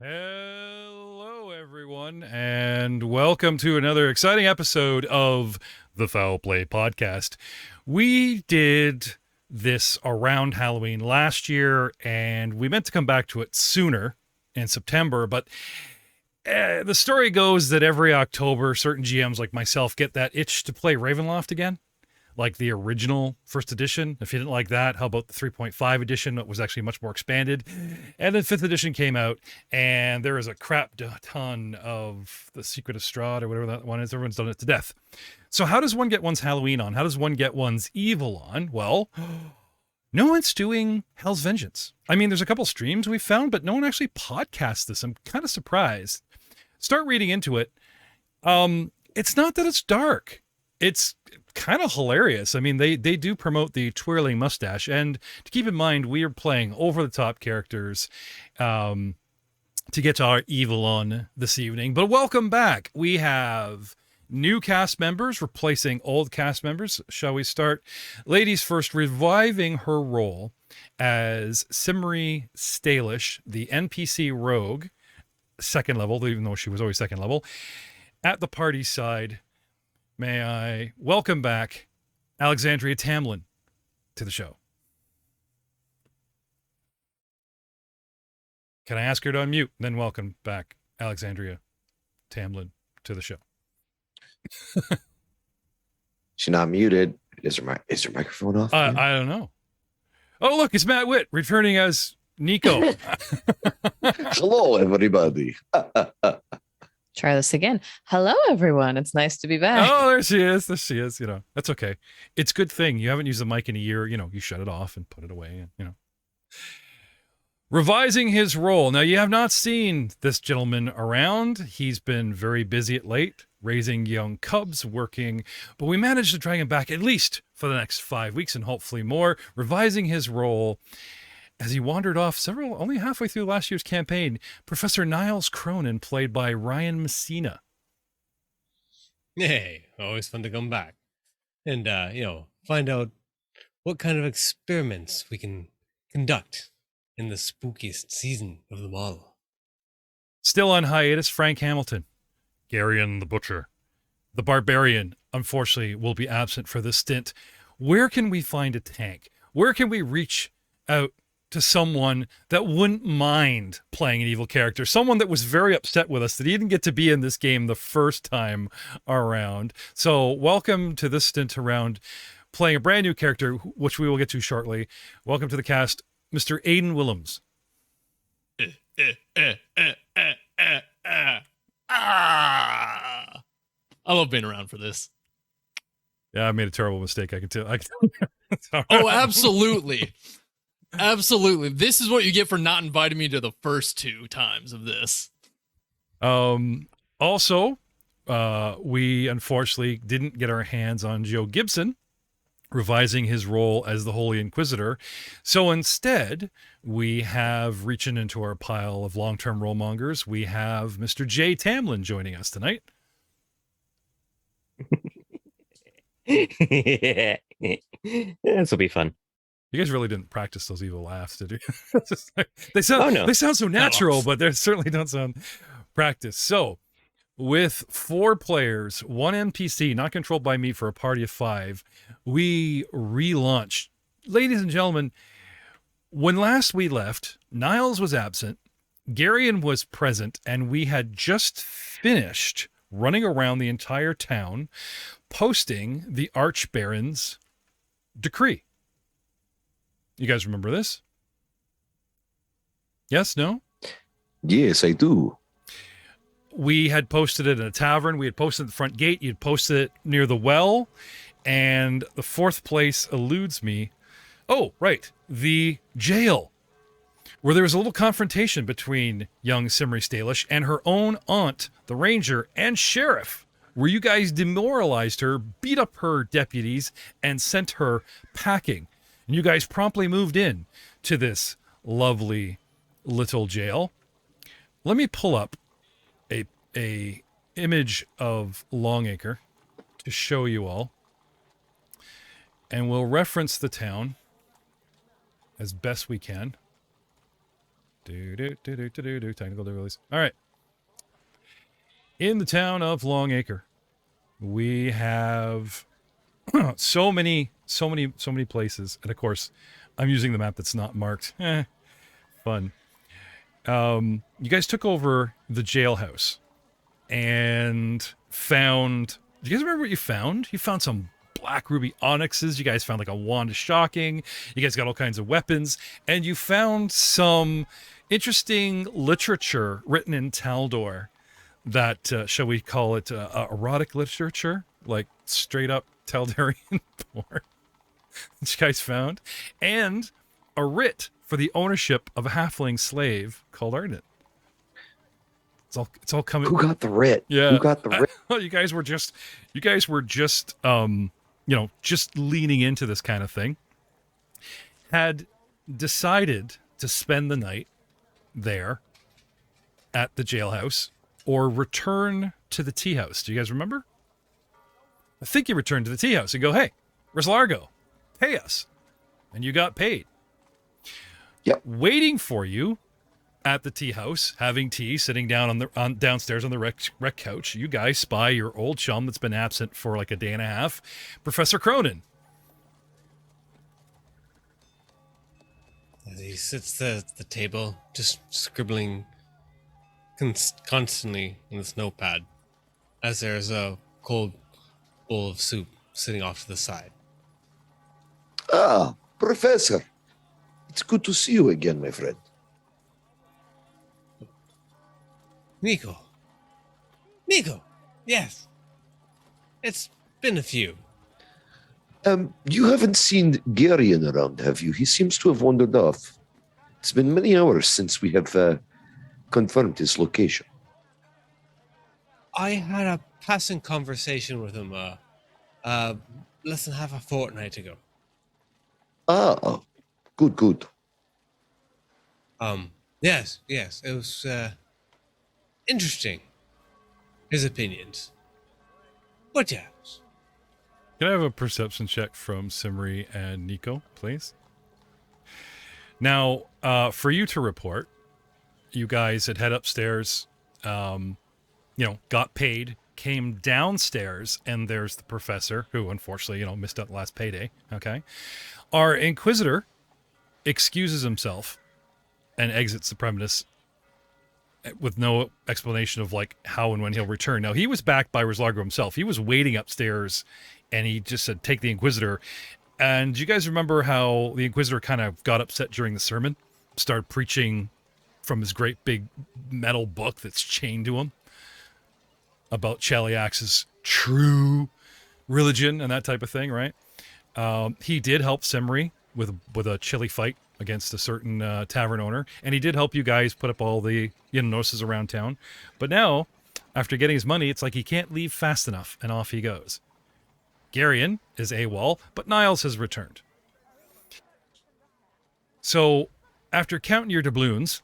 Hello, everyone, and welcome to another exciting episode of the Foul Play Podcast. We did this around Halloween last year, and we meant to come back to it sooner in September, but the story goes that every October, certain GMs like myself get that itch to play Ravenloft again. Like the original first edition. If you didn't like that, how about the 3.5 edition that was actually much more expanded? And then 5th edition came out, and there is a crap ton of the Secret of Strahd or whatever that one is. Everyone's done it to death. So how does one get one's Halloween on? How does one get one's evil on? Well, no one's doing Hell's Vengeance. I mean, there's a couple streams we've found, but no one actually podcasts this. I'm kind of surprised. Start reading into it. It's not that it's dark. It's kind of hilarious. I mean, they do promote the twirling mustache, and to keep in mind, we are playing over-the-top characters to get to our evil on this evening. But welcome back. We have new cast members replacing old cast members. Shall we start? Ladies first, reviving her role as Cymri Stalish, the NPC rogue, second level, even though she was always second level, at the party side. May I welcome back Alexandria Tamlin to the show. Can I ask her to unmute? Then welcome back Alexandria Tamlin to the show. She's not muted. Is her microphone off? I don't know. Oh, look, it's Matt Witt returning as Nico. Hello, everybody. Try this again. Hello, everyone. It's nice to be back. Oh, there she is. There she is. You know, that's okay. It's a good thing. You haven't used the mic in a year. You know, you shut it off and put it away. And, you know, revising his role. Now, you have not seen this gentleman around. He's been very busy at late, raising young cubs, working. But we managed to drag him back at least for the next 5 weeks and hopefully more. Revising his role as he wandered off only halfway through last year's campaign, Professor Niles Cronin, played by Ryan Messina. Hey, always fun to come back and, find out what kind of experiments we can conduct in the spookiest season of them all. Still on hiatus, Frank Hamilton, Garion the Butcher. The Barbarian, unfortunately, will be absent for this stint. Where can we find a tank? Where can we reach out to someone that wouldn't mind playing an evil character, someone that was very upset with us that he didn't get to be in this game the first time around? So welcome to this stint around playing a brand new character, which we will get to shortly. Welcome to the cast, Mr. Aidan Willems. I love being around for this. Yeah, I made a terrible mistake. I can tell. Oh, absolutely. Absolutely. This is what you get for not inviting me to the first 2 times of this. Also, we unfortunately didn't get our hands on Joe Gibson, revising his role as the Holy Inquisitor. So instead, we have reaching into our pile of long-term role mongers. We have Mr. Jay Tamlin joining us tonight. This will be fun. You guys really didn't practice those evil laughs, did you? They sound so natural, but they certainly don't sound practiced. So, with 4 players, 1 NPC, not controlled by me for a party of 5, we relaunched. Ladies and gentlemen, when last we left, Niles was absent, Garion was present, and we had just finished running around the entire town, posting the Archbaron's decree. You guys remember this? Yes? No? Yes, I do. We had posted it in a tavern. We had posted at the front gate. You'd posted it near the well. And the 4th place eludes me. Oh, right. The jail, where there was a little confrontation between young Cymri Stalish and her own aunt, the ranger, and sheriff, where you guys demoralized her, beat up her deputies, and sent her packing. And you guys promptly moved in to this lovely little jail. Let me pull up a image of Longacre to show you all. And we'll reference the town as best we can. Technical difficulties. All right. In the town of Longacre, we have so many places, and of course, I'm using the map that's not marked. Fun. You guys took over the jailhouse and found. Do you guys remember what you found? You found some black ruby onyxes. You guys found like a wand of shocking. You guys got all kinds of weapons, and you found some interesting literature written in Taldor. That shall we call it erotic literature, like straight up Taldarian porn that you guys found, and a writ for the ownership of a halfling slave called Ardent. It's all coming. Who got the writ? Yeah. Who got the writ? You guys were just just leaning into this kind of thing. Had decided to spend the night there at the jailhouse or return to the tea house. Do you guys remember? I think you returned to the tea house and go, "Hey, where's Largo? Pay us." And you got paid. Yep. Waiting for you at the tea house, having tea, sitting down on downstairs on the rec couch, you guys spy your old chum that's been absent for like a day and a half, Professor Cronin. As he sits at the table, just scribbling constantly on this notepad, as there's a cold bowl of soup sitting off to the side. Ah, Professor. It's good to see you again, my friend. Nico, yes. It's been a few. You haven't seen Garion around, have you? He seems to have wandered off. It's been many hours since we have confirmed his location. I had a passing conversation with him less than half a fortnight ago. Ah, good. Yes, it was interesting, his opinions. But yes. Can I have a perception check from Simri and Nico, please? Now, for you to report, you guys had head upstairs, got paid, came downstairs, and there's the professor, who unfortunately, missed out the last payday, okay? Our Inquisitor excuses himself and exits the premise with no explanation of like how and when he'll return. Now, he was backed by Rislargo himself. He was waiting upstairs, and he just said, "Take the Inquisitor." And do you guys remember how the Inquisitor kind of got upset during the sermon? Started preaching from his great big metal book that's chained to him about Chaliax's true religion and that type of thing, right? He did help Simri with a chilly fight against a certain tavern owner, and he did help you guys put up all the notices around town. But now, after getting his money, it's like he can't leave fast enough, and off he goes. Garion is AWOL, but Niles has returned. So, after counting your doubloons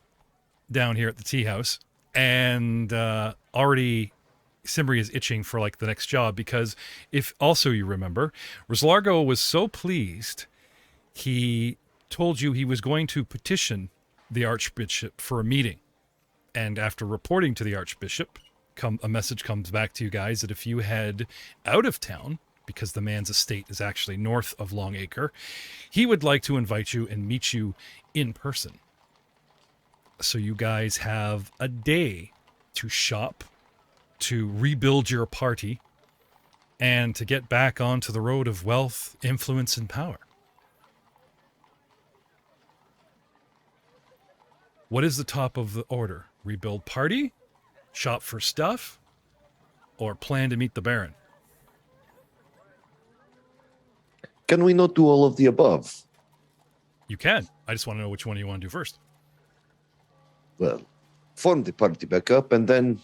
down here at the tea house, and already Simri is itching for like the next job, because if also you remember, Rislargo was so pleased, he told you he was going to petition the Archbishop for a meeting. And after reporting to the Archbishop, a message comes back to you guys that if you head out of town, because the man's estate is actually north of Longacre, he would like to invite you and meet you in person. So you guys have a day to shop, to rebuild your party, and to get back onto the road of wealth, influence, and power. What is the top of the order? Rebuild party, shop for stuff, or plan to meet the Baron? Can we not do all of the above? You can. I just want to know which one you want to do first. Well, form the party back up, and then,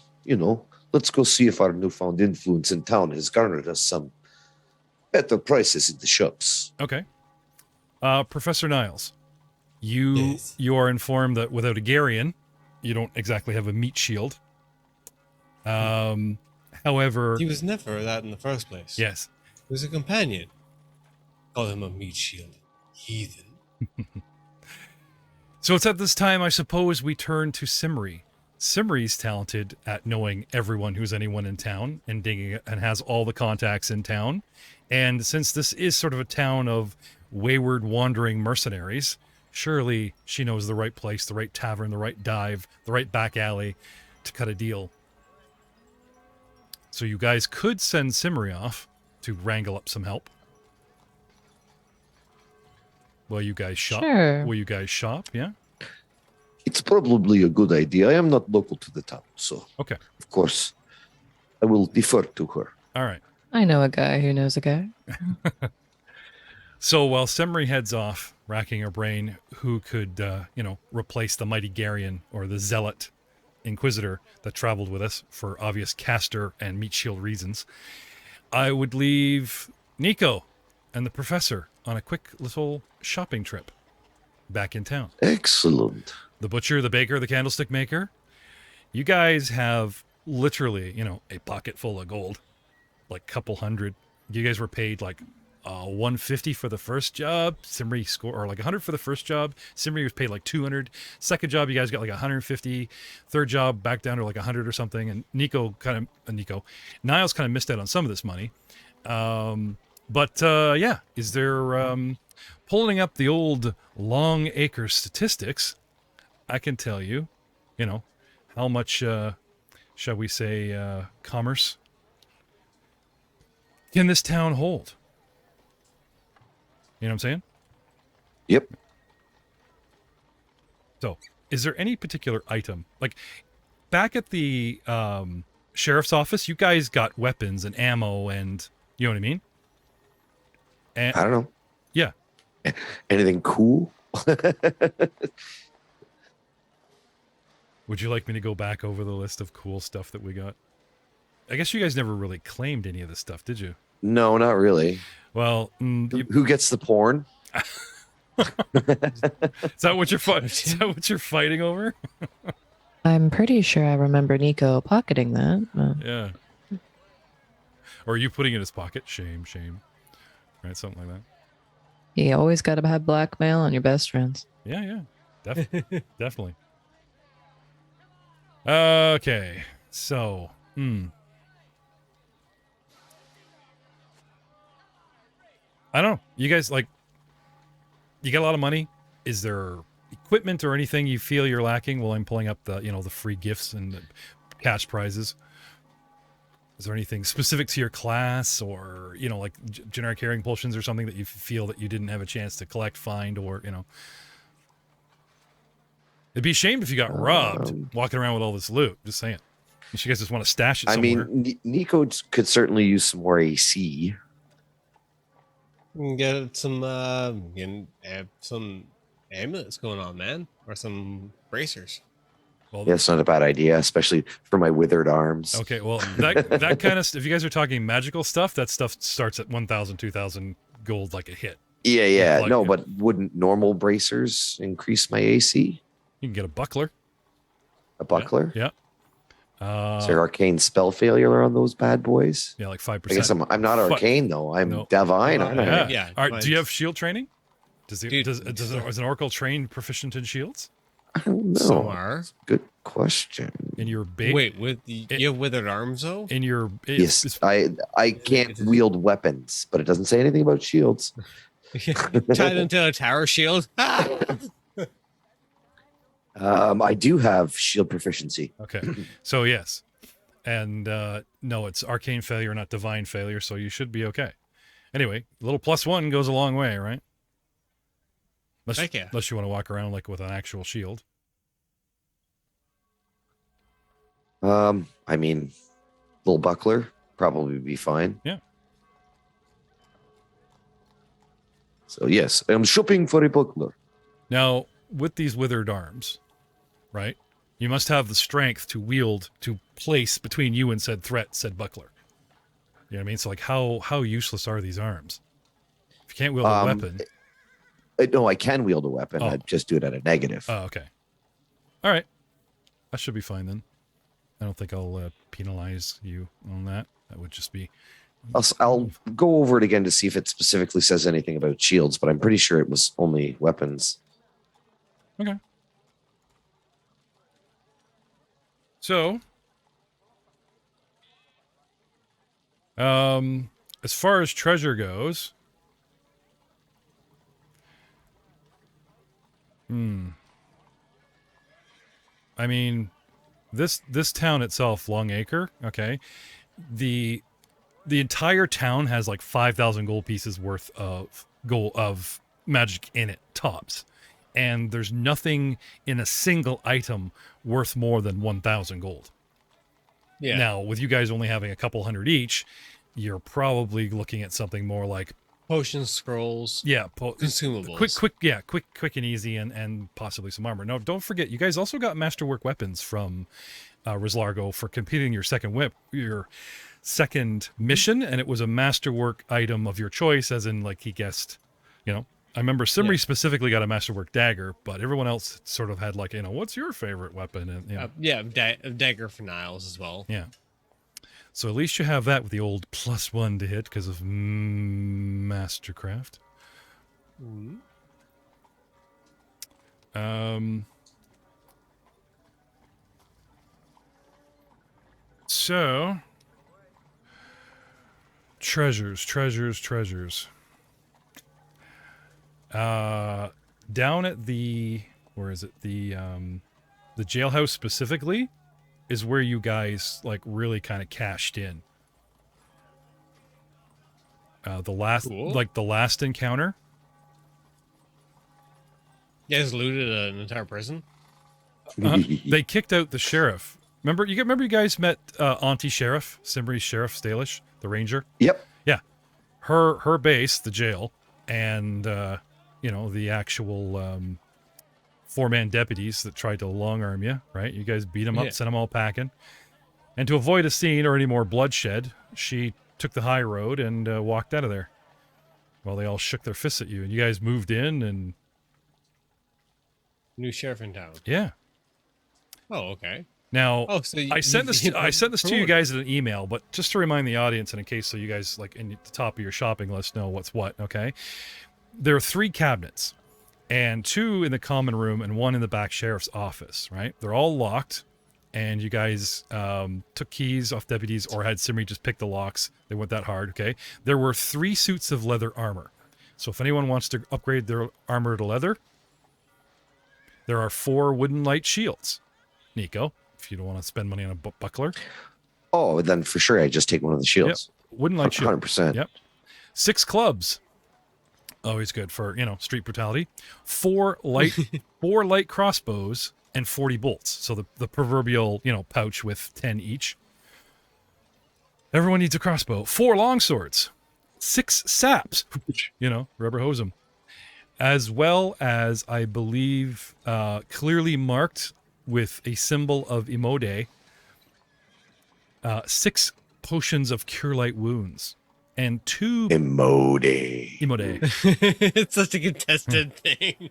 let's go see if our newfound influence in town has garnered us some better prices in the shops. Okay. Professor Niles, you Yes. you are informed that without a Garion, you don't exactly have a meat shield. However, He was never that in the first place. yes. He was a companion. Call him a meat shield. Heathen. So it's at this time, I suppose, we turn to Simri. Simri's talented at knowing everyone who's anyone in town and digging and has all the contacts in town. And since this is sort of a town of wayward, wandering mercenaries, surely she knows the right place, the right tavern, the right dive, the right back alley to cut a deal. So you guys could send Simri off to wrangle up some help. Will you guys shop? Sure. Will you guys shop? Yeah. It's probably a good idea. I am not local to the town, so Okay. of course I will defer to her. All right. I know a guy who knows a guy. So while Semri heads off, racking her brain, who could, replace the mighty Garion or the zealot inquisitor that traveled with us for obvious caster and meat shield reasons, I would leave Nico and the professor on a quick little shopping trip back in town. Excellent. The butcher, the baker, the candlestick maker. You guys have literally, a pocket full of gold, like couple hundred. You guys were paid like 150 for the first job. Simri score or like 100 for the first job. Simri was paid like 200. Second job, you guys got like 150. Third job, back down to like 100 or something. And Niles kind of missed out on some of this money. Is there pulling up the old Long Acre statistics? I can tell you, how much, shall we say, commerce can this town hold? You know what I'm saying? Yep. So, is there any particular item? Like, back at the sheriff's office, you guys got weapons and ammo and, you know what I mean? And, I don't know. Yeah. Anything cool? Would you like me to go back over the list of cool stuff that we got? I guess you guys never really claimed any of this stuff, did you? No, not really. Well, Who gets the porn? is that what you're fighting over? I'm pretty sure I remember Nico pocketing that. Yeah. Or are you putting it in his pocket? Shame. Right, something like that. You always got to have blackmail on your best friends. Yeah. Definitely. Okay. So, I don't know. You guys you got a lot of money. Is there equipment or anything you feel you're lacking while I'm pulling up the, the free gifts and the cash prizes? Is there anything specific to your class or, like generic hearing potions or something that you feel that you didn't have a chance to collect, find, or, It'd be a shame if you got robbed walking around with all this loot. Just saying. You guys just want to stash it somewhere. I mean, Nico could certainly use some more AC. Get some amulets going on, man, or some bracers. Well, Yeah, it's not a bad idea, especially for my withered arms. okay, well, that kind of, if you guys are talking magical stuff, that stuff starts at 1,000, 2,000 gold like a hit. Yeah. Like, No, but wouldn't normal bracers increase my AC? You can get a buckler. A buckler? Yeah. Is there arcane spell failure on those bad boys? Yeah, like 5%. I guess I'm not arcane though. I'm No. divine, aren't I? Yeah. Yeah, All right. Do you mine's- have shield training? Is an oracle trained proficient in shields? I don't know. Some are. Good question. In your big Wait, you have withered arms though? in your Yes, I can't wield weapons, but it doesn't say anything about shields. Tied into a tower shield. I do have shield proficiency. Okay. So yes. And no, it's arcane failure, not divine failure, so you should be okay. Anyway, a little +1 goes a long way, right? Heck yeah. Unless you want to walk around like with an actual shield. I mean, little buckler probably be fine. Yeah. So yes, I'm shopping for a buckler. Now, with these withered arms, right? You must have the strength to place between you and said threat, said buckler. You know what I mean? So like how useless are these arms? If you can't wield a weapon. No, I can wield a weapon. Oh. I just do it at a negative. Oh, okay. All right. That should be fine then. I don't think I'll penalize you on that. That would just be... I'll go over it again to see if it specifically says anything about shields, but I'm pretty sure it was only weapons. Okay. So, as far as treasure goes, I mean, this town itself, Longacre, okay, the entire town has like 5,000 gold pieces worth of magic in it, tops. And there's nothing in a single item worth more than 1,000 gold. Yeah. Now, with you guys only having a couple hundred each, you're probably looking at something more like Potions, scrolls, yeah, consumables. quick and easy, and possibly some armor. Now, don't forget, you guys also got masterwork weapons from Rislargo for completing your second mission, and it was a masterwork item of your choice, as in like he guessed, you know. I remember Simri specifically got a masterwork dagger, but everyone else sort of had like, you know, what's your favorite weapon? And you know. A dagger for Niles as well. Yeah. So at least you have that with the old +1 to hit because of Mastercraft. So treasures. Down at the, where is it? The jailhouse specifically is where you guys like really kind of cashed in. The last encounter. You guys looted an entire prison? They kicked out the sheriff. Remember you guys met Auntie Sheriff, Simbri's Sheriff Stalish, the ranger? Yep. Yeah. Her base, the jail, and you know, the actual 4-man deputies that tried to long arm you, right? You guys beat them up, sent them all packing. And to avoid a scene or any more bloodshed, she took the high road and walked out of there while they all shook their fists at you. And you guys moved in and... New sheriff in town. Yeah. Oh, okay. Now, so I sent this to you guys in an email, but just to remind the audience and in case so you guys, like, in the top of your shopping list know what's what, okay? There are 3 cabinets, and 2 in the common room and 1 in the back sheriff's office, right? They're all locked, and you guys took keys off deputies or had Simri just pick the locks. They weren't that hard, okay? There were 3 suits of leather armor. So if anyone wants to upgrade their armor to leather, there are 4 wooden light shields. Nico, if you don't want to spend money on a buckler. Oh, then for sure I just take one of the shields. Yep. Wooden light shield. 100%. Yep. 6 clubs. Always good for, you know, street brutality. 4 light crossbows and 40 bolts. So the proverbial, you know, pouch with 10 each. Everyone needs a crossbow. 4 long swords. 6 saps. You know, rubber hose them. As well as, I believe, clearly marked with a symbol of Imode, 6 potions of cure light wounds. And 2 Imode. It's such a contested thing.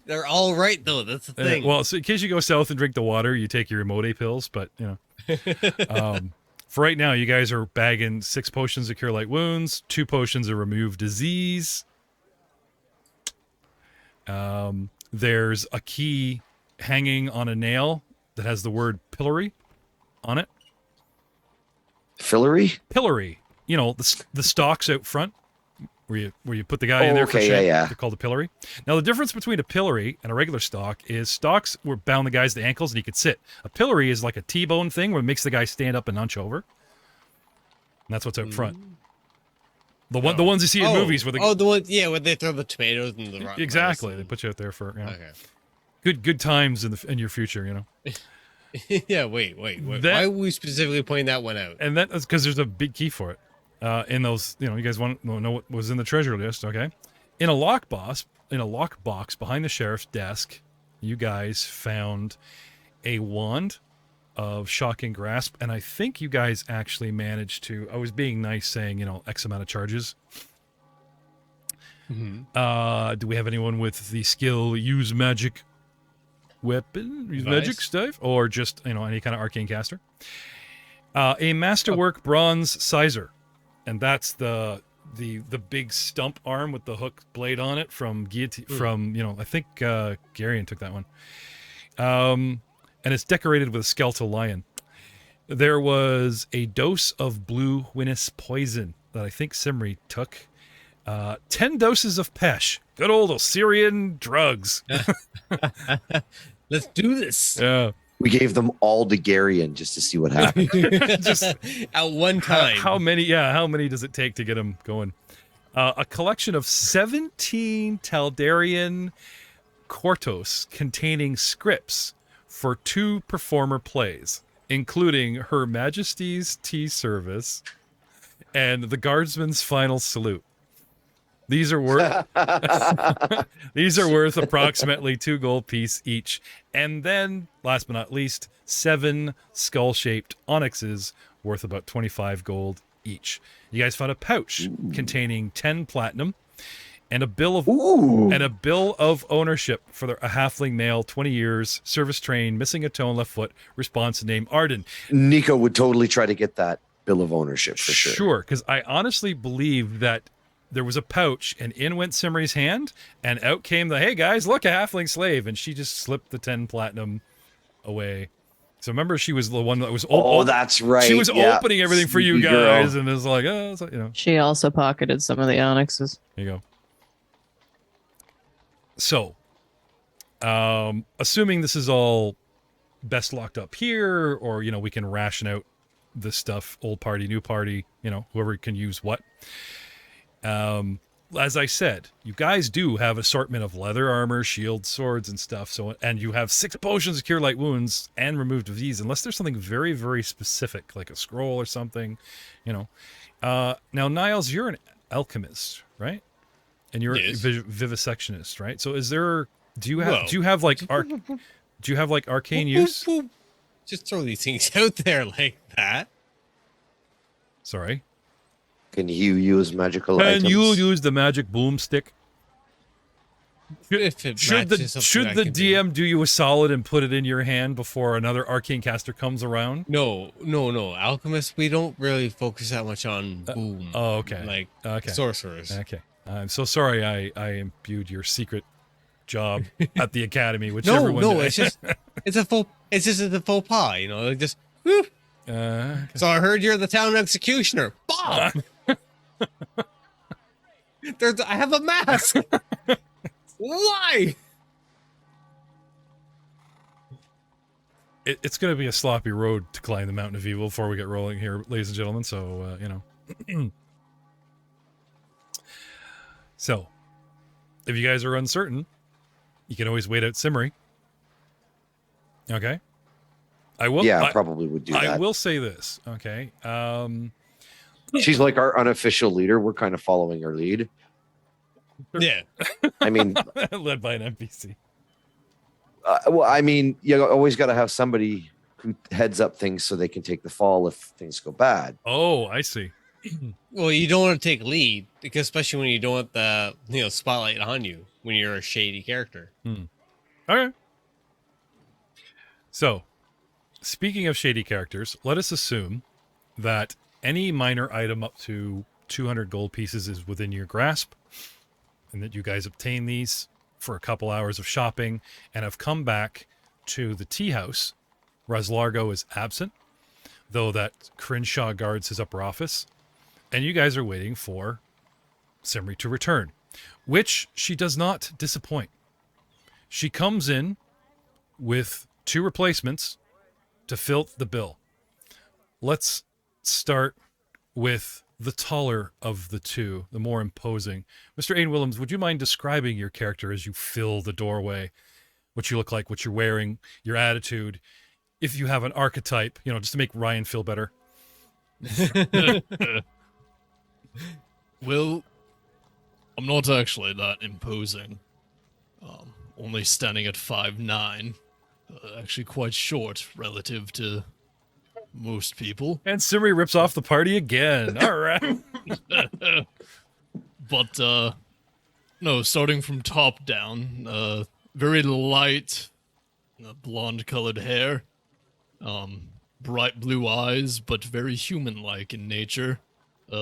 They're all right though. That's the thing. Well, so in case you go south and drink the water, you take your Imode pills. But you know, for right now, you guys are bagging 6 potions of cure light wounds, 2 potions of remove disease. There's a key hanging on a nail that has the word pillory on it. Pillory. You know, the stalks out front where you put the guy in there for shit. Yeah. They're called a pillory. Now, the difference between a pillory and a regular stock is stocks were bound the guys to the ankles and he could sit. A pillory is like a T-bone thing where it makes the guy stand up and hunch over. And that's what's out front. The ones you see in movies where the ones where they throw the tomatoes and the rock. Exactly. They put you out there for Okay. good times in your future, you know. Yeah, wait. Why are we specifically pointing that one out? And that's because there's a big key for it. In those, you know, you guys want to know what was in the treasure list, okay? In a lockbox behind the sheriff's desk, you guys found a wand of shocking grasp, and I think you guys actually managed to. I was being nice, saying, you know, X amount of charges. Mm-hmm. Do we have anyone with the skill use magic weapon, use magic stuff, or just, you know, any kind of arcane caster? A masterwork bronze sizer, and that's the big stump arm with the hook blade on it from guillotine. From, you know, I think Garion took that one. and it's decorated with a skeletal lion. There was a dose of blue Winnis poison that I think Simri took. 10 doses of Pesh. Good old Osirian drugs. Let's do this. Yeah. We gave them all to Garion just to see what happened. Just At one time. how many does it take to get them going? A collection of 17 Taldarian quartos containing scripts for 2 performer plays, including Her Majesty's Tea Service and the Guardsman's Final Salute. These are worth approximately 2 gold piece each. And then, last but not least, 7 skull-shaped onyxes worth about 25 gold each. You guys found a pouch containing 10 platinum and a bill of ownership for a halfling male, 20 years, service trained, missing a toe and left foot, response name Arden. Nico would totally try to get that bill of ownership for sure. Sure, because I honestly believe that there was a pouch, and in went Simri's hand, and out came the, hey guys, look, a halfling slave, and she just slipped the 10 platinum away. So remember, she was the one that was... That's right. She was yeah. opening everything for you Sneaky guys, girl. and it's like, oh, you know. She also pocketed some of the onyxes. There you go. So, assuming this is all best locked up here, or, you know, we can ration out this stuff, old party, new party, you know, whoever can use what. As I said, you guys do have assortment of leather armor, shields, swords, and stuff. So, and you have 6 potions of cure light wounds and remove disease, unless there's something very, very specific, like a scroll or something, you know. Now, Niles, you're an alchemist, right? And you're Yes. a vivisectionist, right? So, do you have like arcane use? Just throw these things out there like that. Sorry. Can you use magical Can items? you use the magic boomstick? If it Should matches something I the can DM do you a solid and put it in your hand before another arcane caster comes around? No. Alchemists, we don't really focus that much on boom. Oh, okay. Like Okay. sorcerers. Okay. I'm so sorry I imbued your secret job at the academy, which No, everyone did. it's just a faux pas, you know, like just whew. So I heard you're the town executioner. Bob! I have a mask. Why? It's going to be a sloppy road to climb the Mountain of Evil before we get rolling here, ladies and gentlemen. So, you know. So, if you guys are uncertain, you can always wait out Simri. Okay? I probably would do that. I will say this, okay? She's like our unofficial leader. We're kind of following her lead. Yeah. I mean, led by an NPC. you always got to have somebody who heads up things so they can take the fall if things go bad. Oh, I see. Well, you don't want to take lead, because especially when you don't want the spotlight on you when you're a shady character. Okay. So, speaking of shady characters, let us assume that any minor item up to 200 gold pieces is within your grasp, and that you guys obtain these for a couple hours of shopping and have come back to the tea house. Raslargo is absent, though that Crenshaw guards his upper office, and you guys are waiting for Simri to return, which she does not disappoint. She comes in with 2 replacements to fill the bill. Let's start with the taller of the 2, the more imposing. Mr. Aiden Willems, would you mind describing your character as you fill the doorway? What you look like, what you're wearing, your attitude, if you have an archetype, just to make Ryan feel better. Well, I'm not actually that imposing. Only standing at 5'9". Actually quite short relative to most people. And Simri rips off the party again. All right. But, no, starting from top down, very light, blonde-colored hair, bright blue eyes, but very human-like in nature,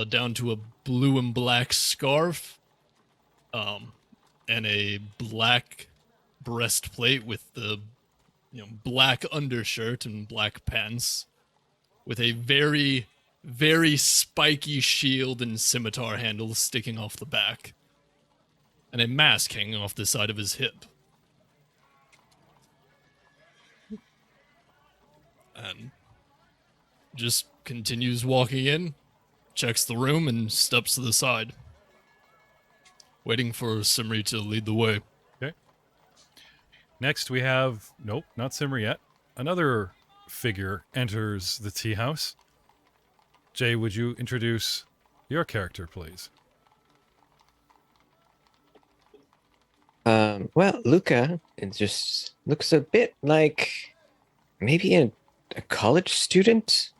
down to a blue and black scarf, and a black breastplate with the black undershirt and black pants, with a very, very spiky shield and scimitar handle sticking off the back, and a mask hanging off the side of his hip. And just continues walking in, checks the room, and steps to the side, waiting for Simri to lead the way. Okay. Next, we have nope, not Simmer yet. Another figure enters the tea house. Jay, would you introduce your character, please? Well, Luca, it just looks a bit like maybe a college student.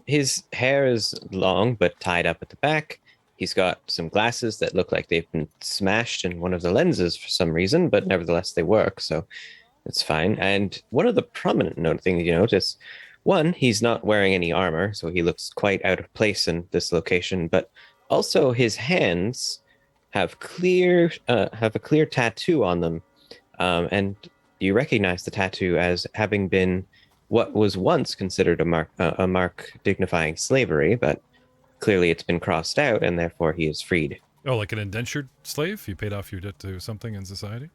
His hair is long but tied up at the back. He's got some glasses that look like they've been smashed in one of the lenses for some reason, but nevertheless they work, so it's fine. And one of the prominent things you notice, one, he's not wearing any armor, so he looks quite out of place in this location, but also his hands have a clear tattoo on them, and you recognize the tattoo as having been what was once considered a mark dignifying slavery, but clearly it's been crossed out, and therefore he is freed. Oh, like an indentured slave? You paid off your debt to something in society?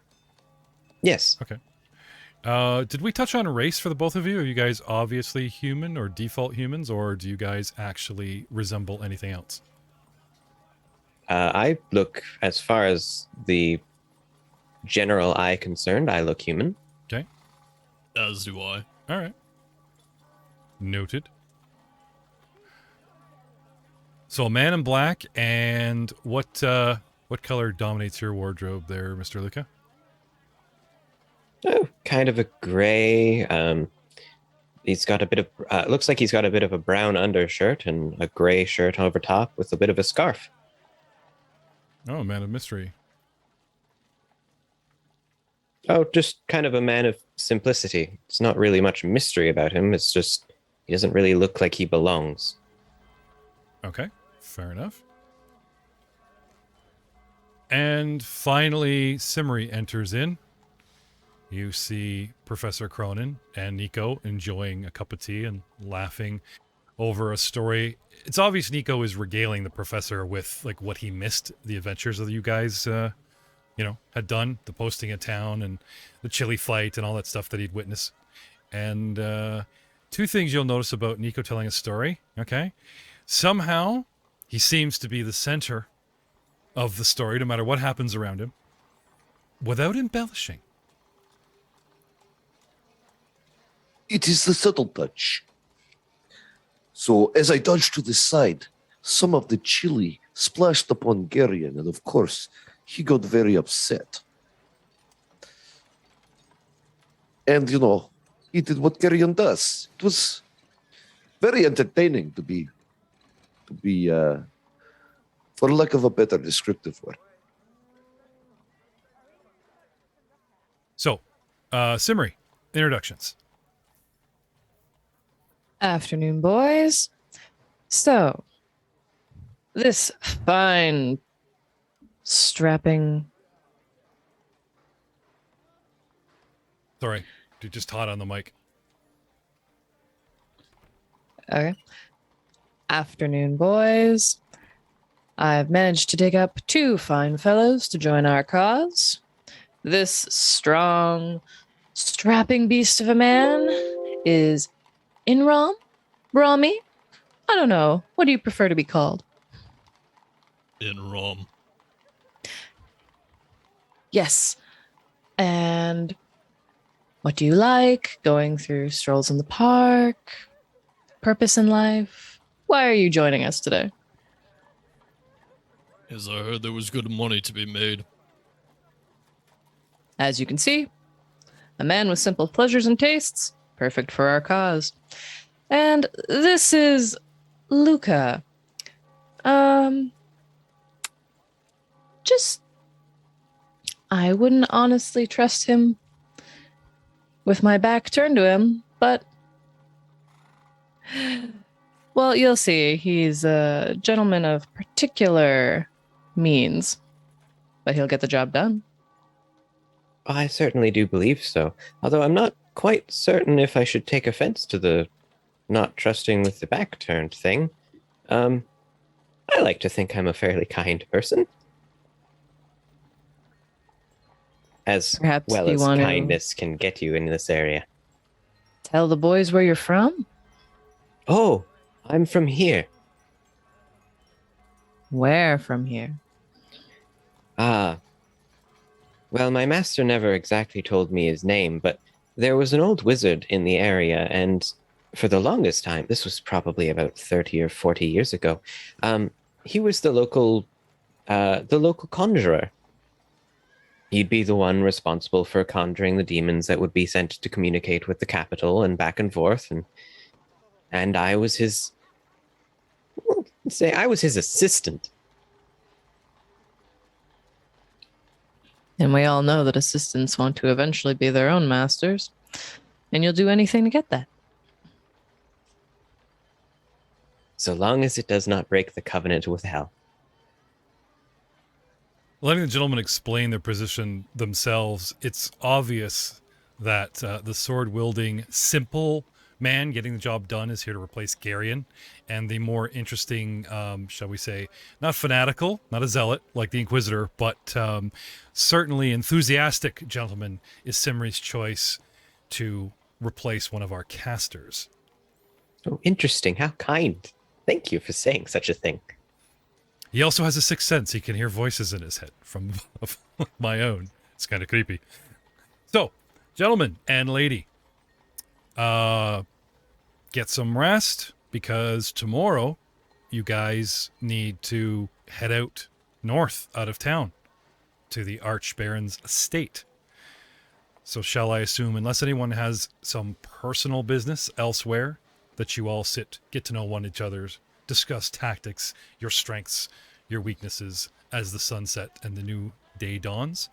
Yes. Okay. Did we touch on race for the both of you? Are you guys obviously human or default humans, or do you guys actually resemble anything else? I look, as far as the general eye concerned, I look human. Okay. As do I. All right. Noted. So a man in black, and what color dominates your wardrobe there, Mr. Luca? Oh, kind of a gray. He's got a bit of, looks like he's got a bit of a brown undershirt and a gray shirt over top with a bit of a scarf. Oh, man of mystery. Oh, just kind of a man of simplicity. It's not really much mystery about him. It's just he doesn't really look like he belongs. Okay, fair enough. And finally, Simri enters in. You see Professor Cronin and Nico enjoying a cup of tea and laughing over a story. It's obvious Nico is regaling the professor with like what he missed, the adventures that you guys had done, the posting in town and the chili fight and all that stuff that he'd witnessed. And two things you'll notice about Nico telling a story, okay? Somehow he seems to be the center of the story, no matter what happens around him, without embellishing. It is the subtle touch. So as I dodged to the side, some of the chili splashed upon Garion, and of course, he got very upset. And, he did what Garion does. It was very entertaining to be, for lack of a better descriptive word. So, Simri, introductions. Afternoon, boys. So, this fine, strapping. Sorry, you're just hot on the mic. Okay. Afternoon, boys. I've managed to dig up two fine fellows to join our cause. This strong, strapping beast of a man is Inram? Rami? I don't know. What do you prefer to be called? In Rome. Yes. And what do you like? Going through strolls in the park? Purpose in life? Why are you joining us today? As I heard there was good money to be made. As you can see, a man with simple pleasures and tastes, perfect for our cause. And this is Luca. I wouldn't honestly trust him with my back turned to him, but well, you'll see. He's a gentleman of particular means, but he'll get the job done. I certainly do believe so. Although I'm not quite certain if I should take offense to the not trusting with the back turned thing. I like to think I'm a fairly kind person. As Perhaps well you as want to kindness can get you in this area. tell the boys where you're from? Oh, I'm from here. Where from here? Ah, well, my master never exactly told me his name, but there was an old wizard in the area, and for the longest time, this was probably about 30 or 40 years ago, he was the local conjurer. He'd be the one responsible for conjuring the demons that would be sent to communicate with the capital and back and forth, and I was his, well, say I was his assistant. And we all know that assistants want to eventually be their own masters. And you'll do anything to get that. So long as it does not break the covenant with hell. Letting the gentlemen explain their position themselves, it's obvious that the sword-wielding, simple man getting the job done is here to replace Garion, and the more interesting, shall we say, not fanatical, not a zealot like the Inquisitor, but certainly enthusiastic gentleman is Simri's choice to replace one of our casters. Oh, interesting. How kind. Thank you for saying such a thing. He also has a sixth sense. He can hear voices in his head from my own. It's kind of creepy. So, gentlemen and lady, get some rest, because tomorrow you guys need to head out north out of town to the Archbaron's estate. So shall I assume, unless anyone has some personal business elsewhere, that you all get to know one another's, discuss tactics, your strengths, your weaknesses as the sunset and the new day dawns?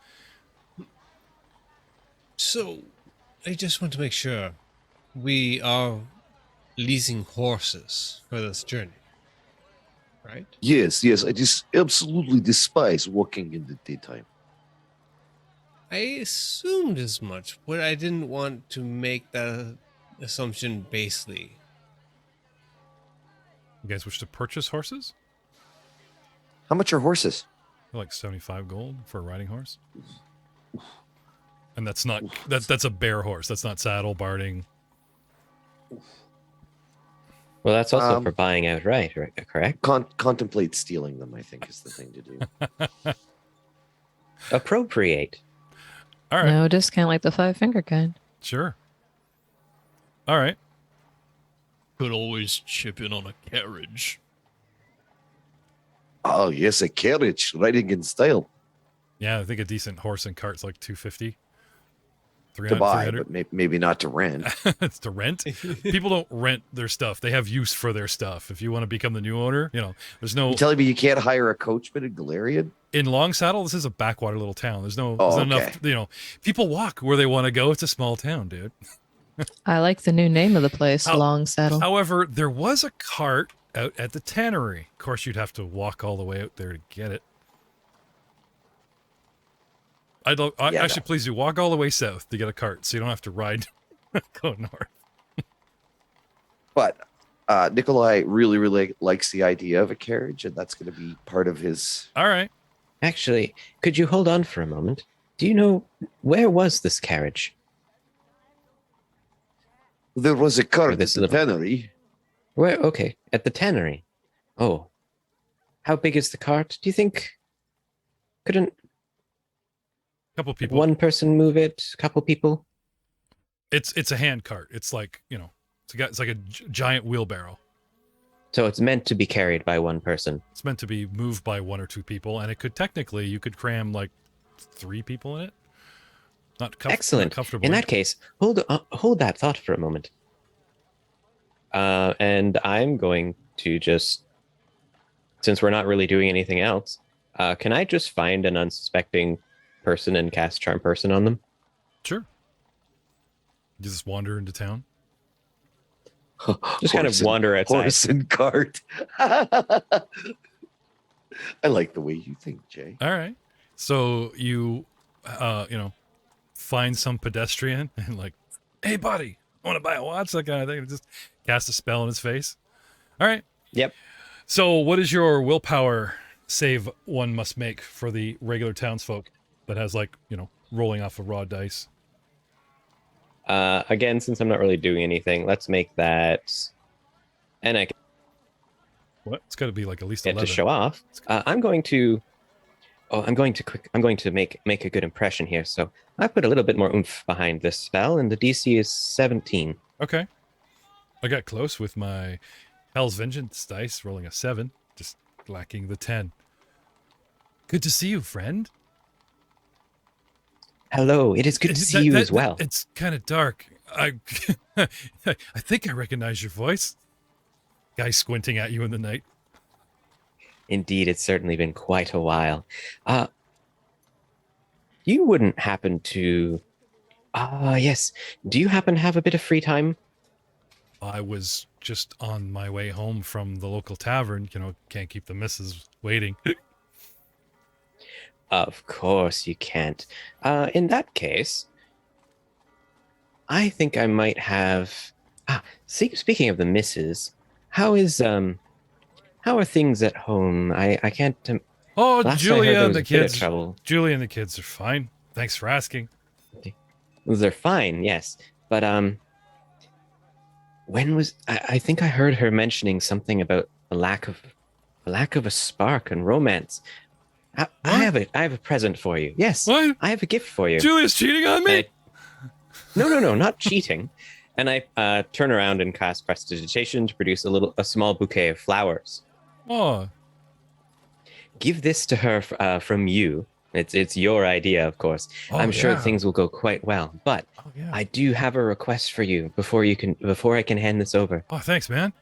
So, I just want to make sure we are leasing horses for this journey, right? Yes, I just absolutely despise walking in the daytime. I assumed as much, but I didn't want to make that assumption basely. You guys wish to purchase horses? How much are horses? They're like 75 gold for a riding horse. And that's not that's a bear horse. That's not saddle, barding. Well, that's also for buying outright, right? Correct? Contemplate stealing them, I think, is the thing to do. Appropriate. All right. No discount like the 5-finger kind. Sure. All right. Could always chip in on a carriage. Oh, yes, a carriage, riding in style. Yeah, I think a decent horse and cart's like 250. To buy, but maybe not to rent. It's to rent. People don't rent their stuff. They have use for their stuff. If you want to become the new owner, there's no... You telling me you can't hire a coachman in Galarian? In Long Saddle, this is a backwater little town. There's not okay. enough, people walk where they want to go. It's a small town, dude. I like the new name of the place, Long Saddle. However, there was a cart out at the tannery. Of course, you'd have to walk all the way out there to get it. Actually, please do walk all the way south to get a cart, so you don't have to ride go north. But Nikolai really likes the idea of a carriage, and that's going to be part of his... All right. Actually, could you hold on for a moment? Do you know, where was this carriage? There was a cart at this the tannery. Where? Okay, at the tannery. Oh. How big is the cart? Do you think... Couldn't couple people. one person move it? A couple people? It's a hand cart. It's like, it's like a giant wheelbarrow. So it's meant to be carried by one person. It's meant to be moved by one or two people, and you could cram like 3 people in it. Excellent. Not comfortably. In that case, hold that thought for a moment. And I'm going to just, since we're not really doing anything else, can I just find an unsuspecting person and cast Charm Person on them? Sure. You just wander into town. Just kind of wander outside. Horse and cart. I like the way you think, Jay. All right. So you, find some pedestrian and like hey, buddy, want to buy a watch? That kind of thing. Just cast a spell in his face. All right. Yep. So what is your willpower save one must make for the regular townsfolk that has, like, rolling off of raw dice? Again, since I'm not really doing anything, let's make that. And I What? It's got to be like at least get 11. to show off. I'm going to. Oh, I'm going to make a good impression here. So I put a little bit more oomph behind this spell, and the DC is 17. Okay. I got close with my Hell's Vengeance dice, rolling a 7, just lacking the 10. Good to see you, friend. Hello, it is good to see you as well. It's kind of dark. I think I recognize your voice. Guy squinting at you in the night. Indeed, it's certainly been quite a while. You wouldn't happen to... yes. Do you happen to have a bit of free time? I was just on my way home from the local tavern. Can't keep the missus waiting. Of course you can't. In that case, I think I might have... speaking of the missus, how are things at home? I can't... Oh, last I heard Julia there and was the a bit of kids. trouble. Julia and the kids are fine. Thanks for asking. They're fine, yes. But when was I think I heard her mentioning something about a lack of a spark and romance. I have a present for you. Yes. What? I have a gift for you. Julia's cheating on me? No, not cheating. And I turn around and cast prestidigitation to produce a small bouquet of flowers. Oh, Give this to her from you. It's your idea, of course. Oh, I'm sure yeah. things will go quite well. But yeah. I do have a request for you before I can hand this over. Oh, thanks, man.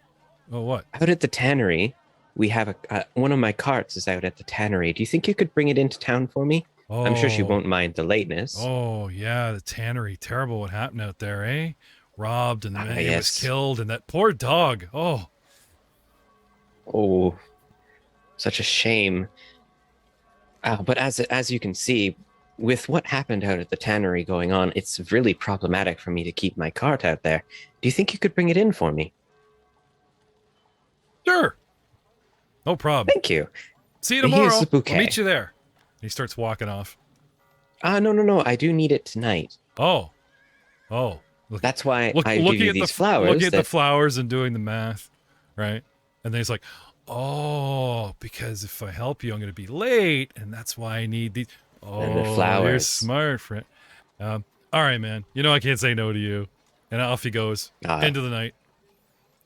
Oh, what? Out at the tannery, we have one of my carts is out at the tannery. Do you think you could bring it into town for me? Oh, I'm sure she won't mind the lateness. Oh, yeah, the tannery. Terrible what happened out there, eh? Robbed, and then he was yes. killed, and that poor dog. Oh, Oh, such a shame. But as you can see, with what happened out at the tannery going on, it's really problematic for me to keep my cart out there. Do you think you could bring it in for me? sure. No problem. Thank you. See you Here's tomorrow. the bouquet. I'll meet you there. He starts walking off. No. I do need it tonight. Oh. Look, That's why I give looking you at these the flowers. Looking at the flowers and doing the math, right? And then he's like, "Oh, because if I help you, I'm going to be late, and that's why I need these." Oh, And the you're flowers. smart, friend. All right, man. I can't say no to you. And off he goes into the night.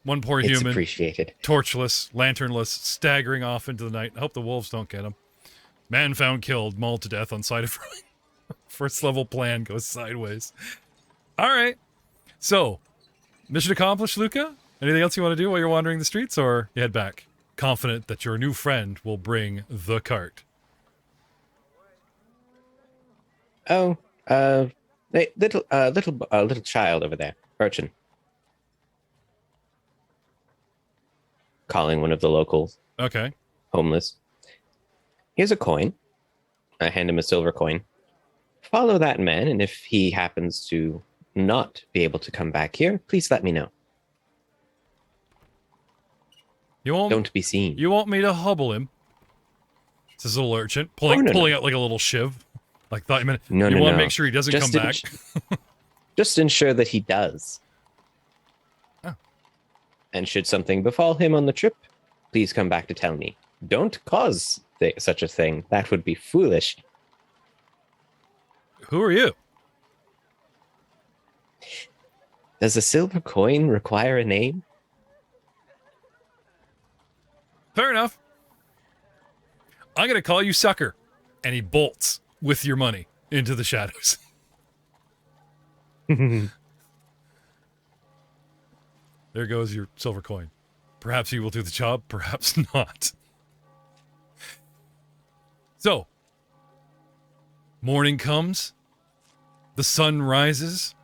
One poor It's human, appreciated. torchless, lanternless, staggering off into the night. I hope the wolves don't get him. Man found killed, mauled to death on side of first level plan goes sideways. All right. So, mission accomplished, Luca? Anything else you want to do while you're wandering the streets, or you head back, confident that your new friend will bring the cart? Oh, little child over there, urchin. Calling one of the locals, Okay. homeless. Here's a coin. I hand him a silver coin. Follow that man, and if he happens to not be able to come back here, please let me know. You won't. Don't be seen. You want me to hubble him? Says little urchin, Oh, no, pulling out like a little shiv. Like thought you meant. No, you no, want to no. make sure he doesn't Just come back. Just ensure that he does. Oh. And should something befall him on the trip, please come back to tell me. Don't cause such a thing. That would be foolish. Who are you? Does a silver coin require a name? Fair enough. I'm gonna call you Sucker, and he bolts with your money into the shadows. There goes your silver coin. Perhaps he will do the job, perhaps not. So, morning comes, the sun rises,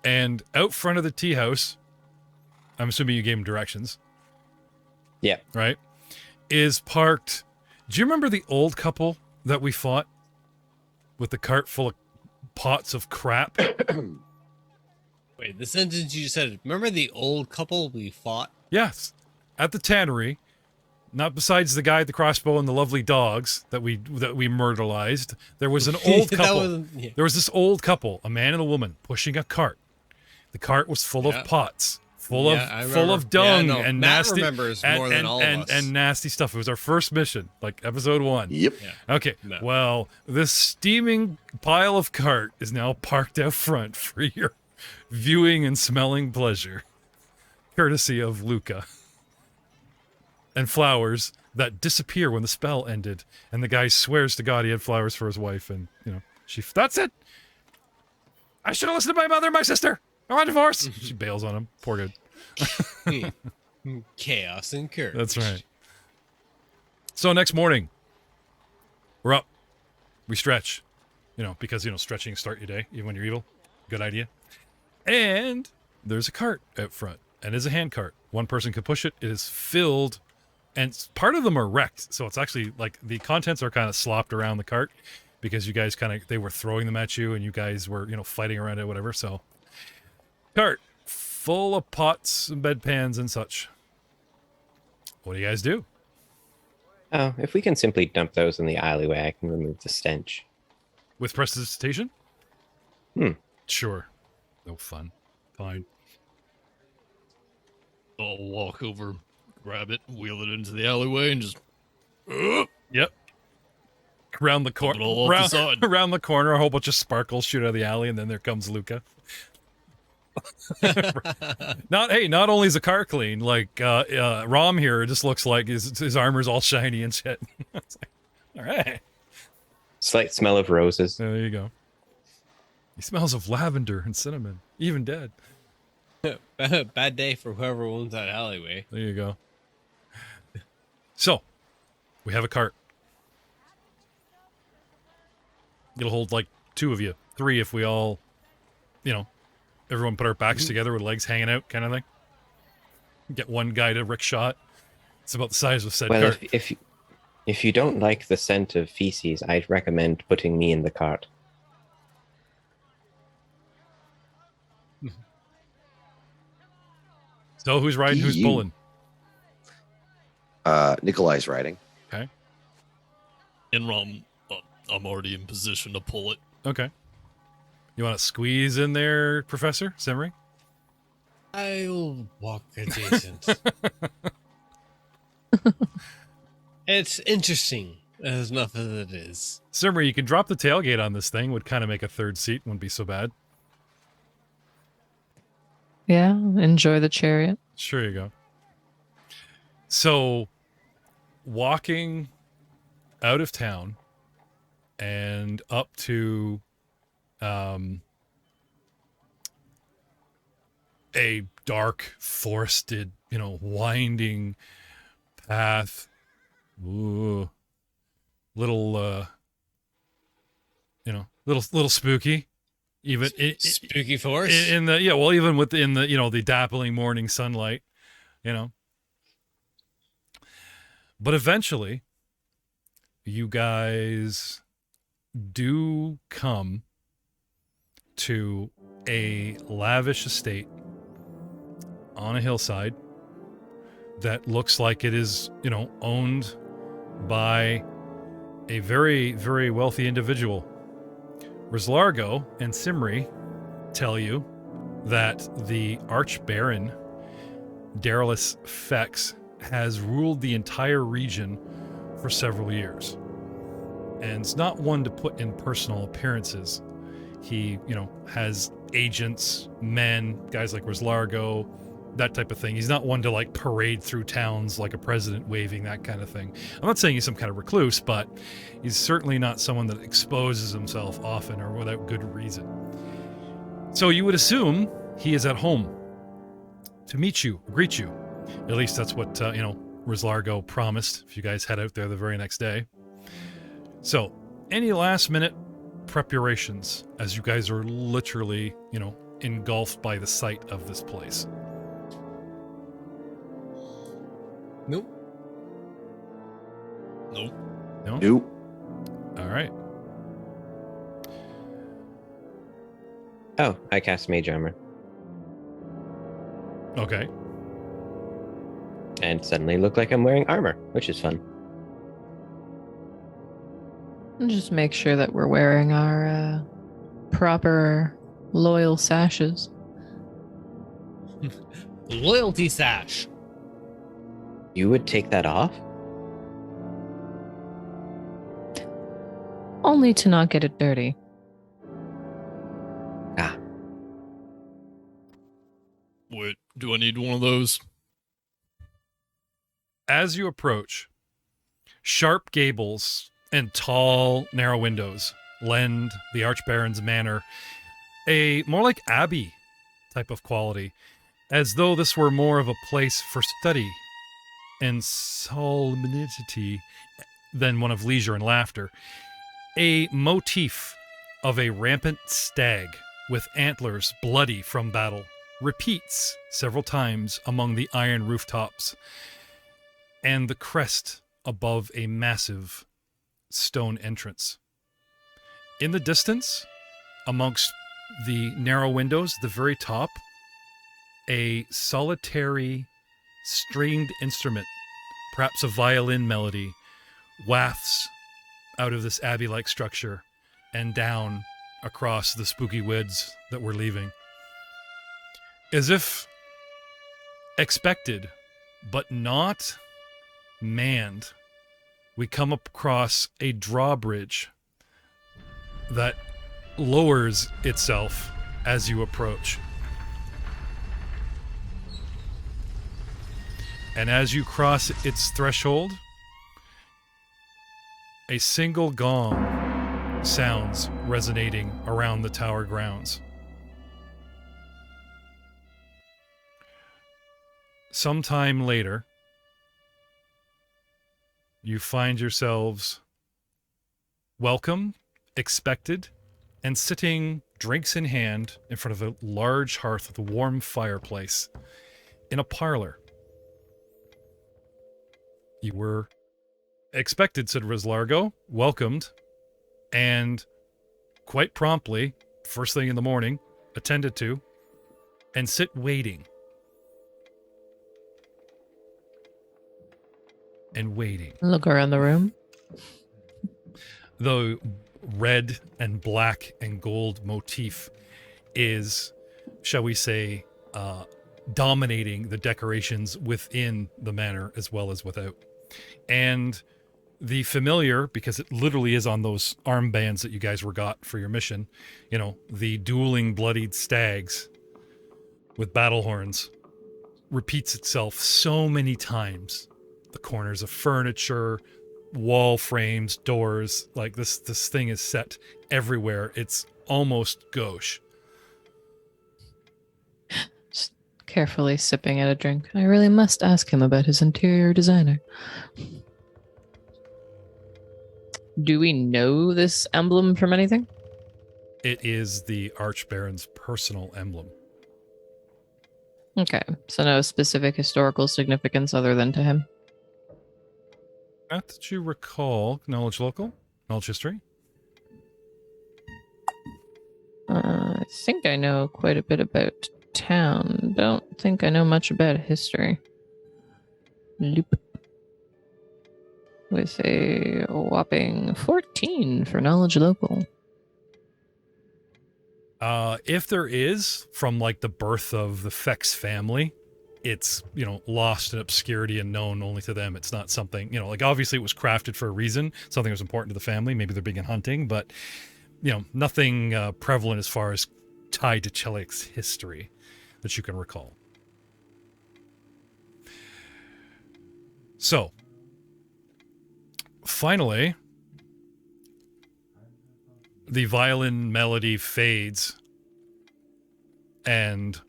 and out front of the tea house, I'm assuming you gave him directions, Yeah. right, is parked. Do you remember the old couple that we fought with the cart full of pots of crap? Wait, the sentence you just said. Remember the old couple we fought? Yes, at the tannery. Not besides the guy with the crossbow and the lovely dogs that we murderized. There was an old That couple. wasn't- yeah. There was this old couple, a man and a woman, pushing a cart. The cart was full Yeah. of pots, full I of remember. dung Yeah, no, and Matt nasty remembers more than all of us. and nasty stuff. It was our first mission, like episode 1. Yep. Yeah. Okay. No. Well, this steaming pile of cart is now parked out front for your viewing and smelling pleasure, courtesy of Luca. And flowers that disappear when the spell ended, and the guy swears to God he had flowers for his wife, and that's it. I should have listened to my mother and my sister. I want a divorce. She bails on him. Poor good. Chaos and courage. That's right. So next morning, we're up. We stretch, because stretching start your day even when you're evil. Good idea. And there's a cart out front, and it's a hand cart. One person can push it. It is filled. And part of them are wrecked, so it's actually like the contents are kind of slopped around the cart because you guys they were throwing them at you and you guys were, fighting around it, whatever. So, cart full of pots and bedpans and such. What do you guys do? Oh, if we can simply dump those in the alleyway, I can remove the stench. With prestidigitation? Hmm. Sure. No fun. Fine. I'll walk over, grab it, wheel it into the alleyway, and just Yep. Around the Dump it all off the side. around the corner, a whole bunch of sparkles shoot out of the alley, and then there comes Luca. Not only is the car clean, like Rom here just looks like his armor's all shiny and shit. It's like, all right, Slight smell of roses. there you go. He smells of lavender and cinnamon, even dead. Bad day for whoever owns that alleyway. There you go. So, we have a cart. It'll hold like 2 of you, 3 if we all, everyone put our backs together with legs hanging out, kind of thing. Get one guy to rickshaw it. It's about the size of said Well, cart. if you don't like the scent of feces, I'd recommend putting me in the cart. So who's riding? Who's You. pulling? Nikolai's riding. Okay. in Rom. I'm already in position to pull it. Okay. You want to squeeze in there, Professor Simri? I'll walk adjacent. It's interesting as enough as it is. Simri, you can drop the tailgate on this thing. Would kind of make a third seat. Wouldn't be so bad. Yeah, enjoy the chariot. Sure you go. So, walking out of town and up to a dark, forested, winding path. Ooh. Little, little spooky. Even Spooky force. in the even within the the dappling morning sunlight, but eventually you guys do come to a lavish estate on a hillside that looks like it is owned by a very, very wealthy individual. Rizlargo and Simri tell you that the Archbaron, Darylus Fex, has ruled the entire region for several years. And it's not one to put in personal appearances. He, has agents, men, guys like Rizlargo, that type of thing. He's not one to parade through towns like a president waving, that kind of thing. I'm not saying he's some kind of recluse, but he's certainly not someone that exposes himself often or without good reason. So you would assume he is at home to meet you, greet you. At least that's what, Rizlargo promised if you guys head out there the very next day. So, any last minute preparations as you guys are literally, engulfed by the sight of this place? Nope. Nope. No? Nope. All right. Oh, I cast Mage Armor. Okay. And suddenly look like I'm wearing armor, which is fun. And just make sure that we're wearing our proper loyal sashes. Loyalty sash. You would take that off? Only to not get it dirty. Ah, Wait, do I need one of those? As you approach, sharp gables and tall, narrow windows lend the Archbaron's manor a more like abbey type of quality, as though this were more of a place for study and solemnity than one of leisure and laughter. A motif of a rampant stag with antlers bloody from battle repeats several times among the iron rooftops, and the crest above a massive stone entrance. In the distance, amongst the narrow windows at the very top, a solitary stringed instrument, perhaps a violin melody, wafts out of this abbey-like structure and down across the spooky woods that we're leaving. As if expected, but not manned, we come across a drawbridge that lowers itself as you approach. And as you cross its threshold, a single gong sounds resonating around the tower grounds. Sometime later, you find yourselves welcome, expected, and sitting, drinks in hand, in front of a large hearth with a warm fireplace in a parlor. You were expected, said Rislargo, welcomed, and quite promptly, first thing in the morning, attended to, and sit waiting. And waiting. Look around the room. The red and black and gold motif is, shall we say, dominating the decorations within the manor as well as without. And the familiar, because it literally is on those armbands that you guys were got for your mission, you know, the dueling bloodied stags with battle horns, repeats itself so many times. The corners of furniture, wall frames, doors, like this thing is set everywhere. It's almost gauche. Just carefully sipping at a drink. I really must ask him about his interior designer. Do we know this emblem from anything? It is the Archbaron's personal emblem. Okay, so no specific historical significance other than to him. Not that you recall. Knowledge local? Knowledge history? I think I know quite a bit about town. Don't think I know much about history. Loop. With a whopping 14 for knowledge local. If there is, from like the birth of the Fex family, it's, you know, lost in obscurity and known only to them. It's not something, you know, like obviously it was crafted for a reason, something that was important to the family. Maybe they're big in hunting, but, you know, nothing prevalent as far as tied to Chelik's history that you can recall. So, finally, the violin melody fades and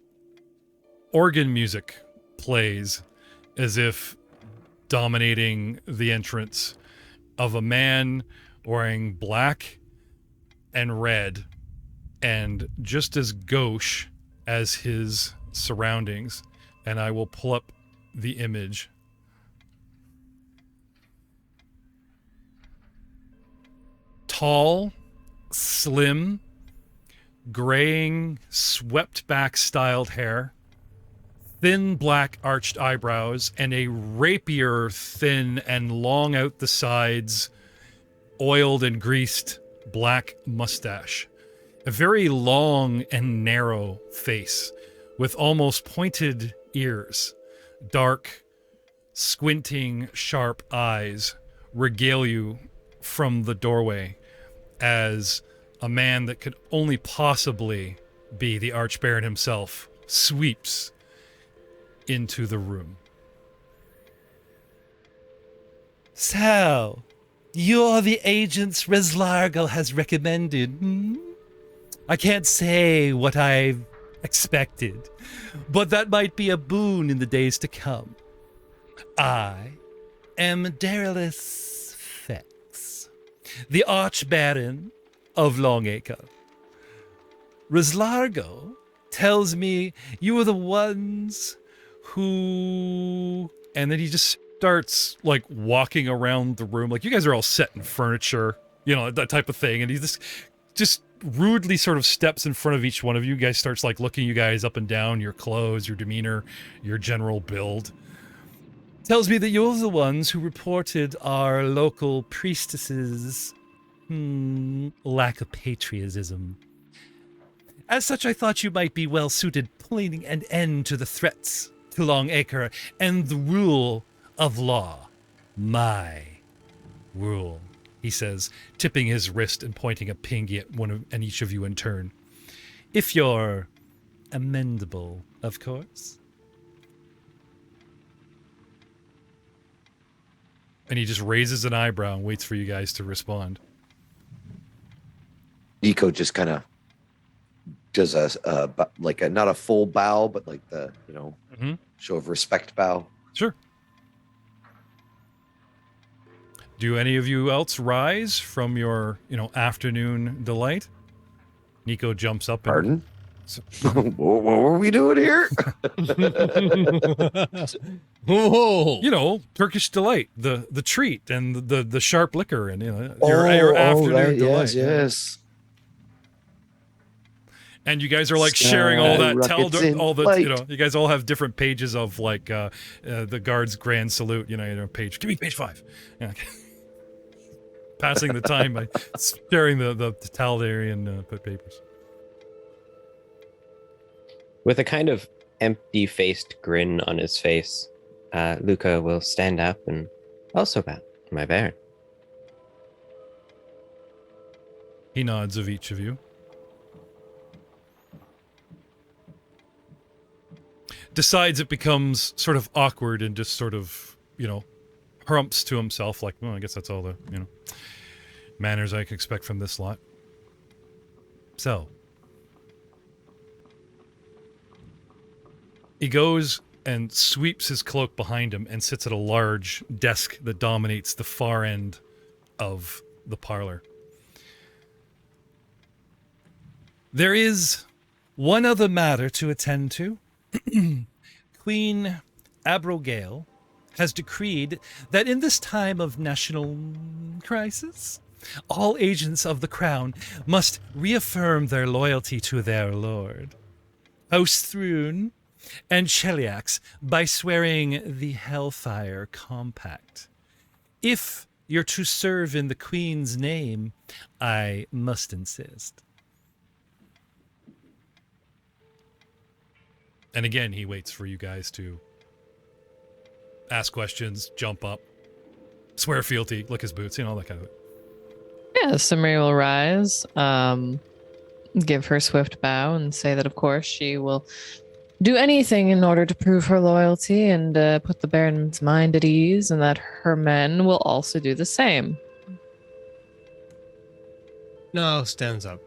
organ music plays as if dominating the entrance of a man wearing black and red and just as gauche as his surroundings. And I will pull up the image. Tall, slim, graying, swept back styled hair, thin black arched eyebrows and a rapier thin and long out the sides, oiled and greased black mustache. A very long and narrow face with almost pointed ears. Dark, squinting, sharp eyes regale you from the doorway as a man that could only possibly be the Archbaron himself sweeps into the room. So, you're the agents Reslargo has recommended, hmm? I can't say what I've expected, but that might be a boon in the days to come. I am Darylis Fex, the Archbaron of Longacre. Reslargo tells me you are the ones who... And then he just starts, like, walking around the room. Like, you guys are all set in furniture, you know, that type of thing. And he just rudely sort of steps in front of each one of you. You guys starts, like, looking you guys up and down, your clothes, your demeanor, your general build. Tells me that you're the ones who reported our local priestesses' lack of patriotism. As such, I thought you might be well suited putting an end to the threats to Longacre and the rule of law. My rule, he says, tipping his wrist and pointing a pingy at each of you in turn. If you're amendable, of course. And he just raises an eyebrow and waits for you guys to respond. Nico just kind of does not a full bow, but like the, show of respect bow. Sure. Do any of you else rise from your, afternoon delight? Nico jumps up. Pardon? What were we doing here? Whoa! Turkish delight, the treat, and the sharp liquor, and your afternoon right, delight. Yes. And you guys are like sharing all that. Light. You guys all have different pages of like the guard's grand salute. Page. Give me page 5. Yeah. Passing the time by sharing the totalitarian papers. With a kind of empty-faced grin on his face, Luca will stand up and also bow, my Baron. He nods of each of you. Decides it becomes sort of awkward and just sort of, harumps to himself like, well, I guess that's all the, manners I can expect from this lot. So, he goes and sweeps his cloak behind him and sits at a large desk that dominates the far end of the parlor. There is one other matter to attend to. Queen Abrogale has decreed that in this time of national crisis, all agents of the crown must reaffirm their loyalty to their lord, House Thrune and Cheliax, by swearing the Hellfire Compact. If you're to serve in the Queen's name, I must insist. And again, he waits for you guys to ask questions, jump up, swear fealty, lick his boots, all that kind of thing. Yeah, Samiri will rise, give her swift bow, and say that, of course, she will do anything in order to prove her loyalty and put the Baron's mind at ease, and that her men will also do the same. Now stands up.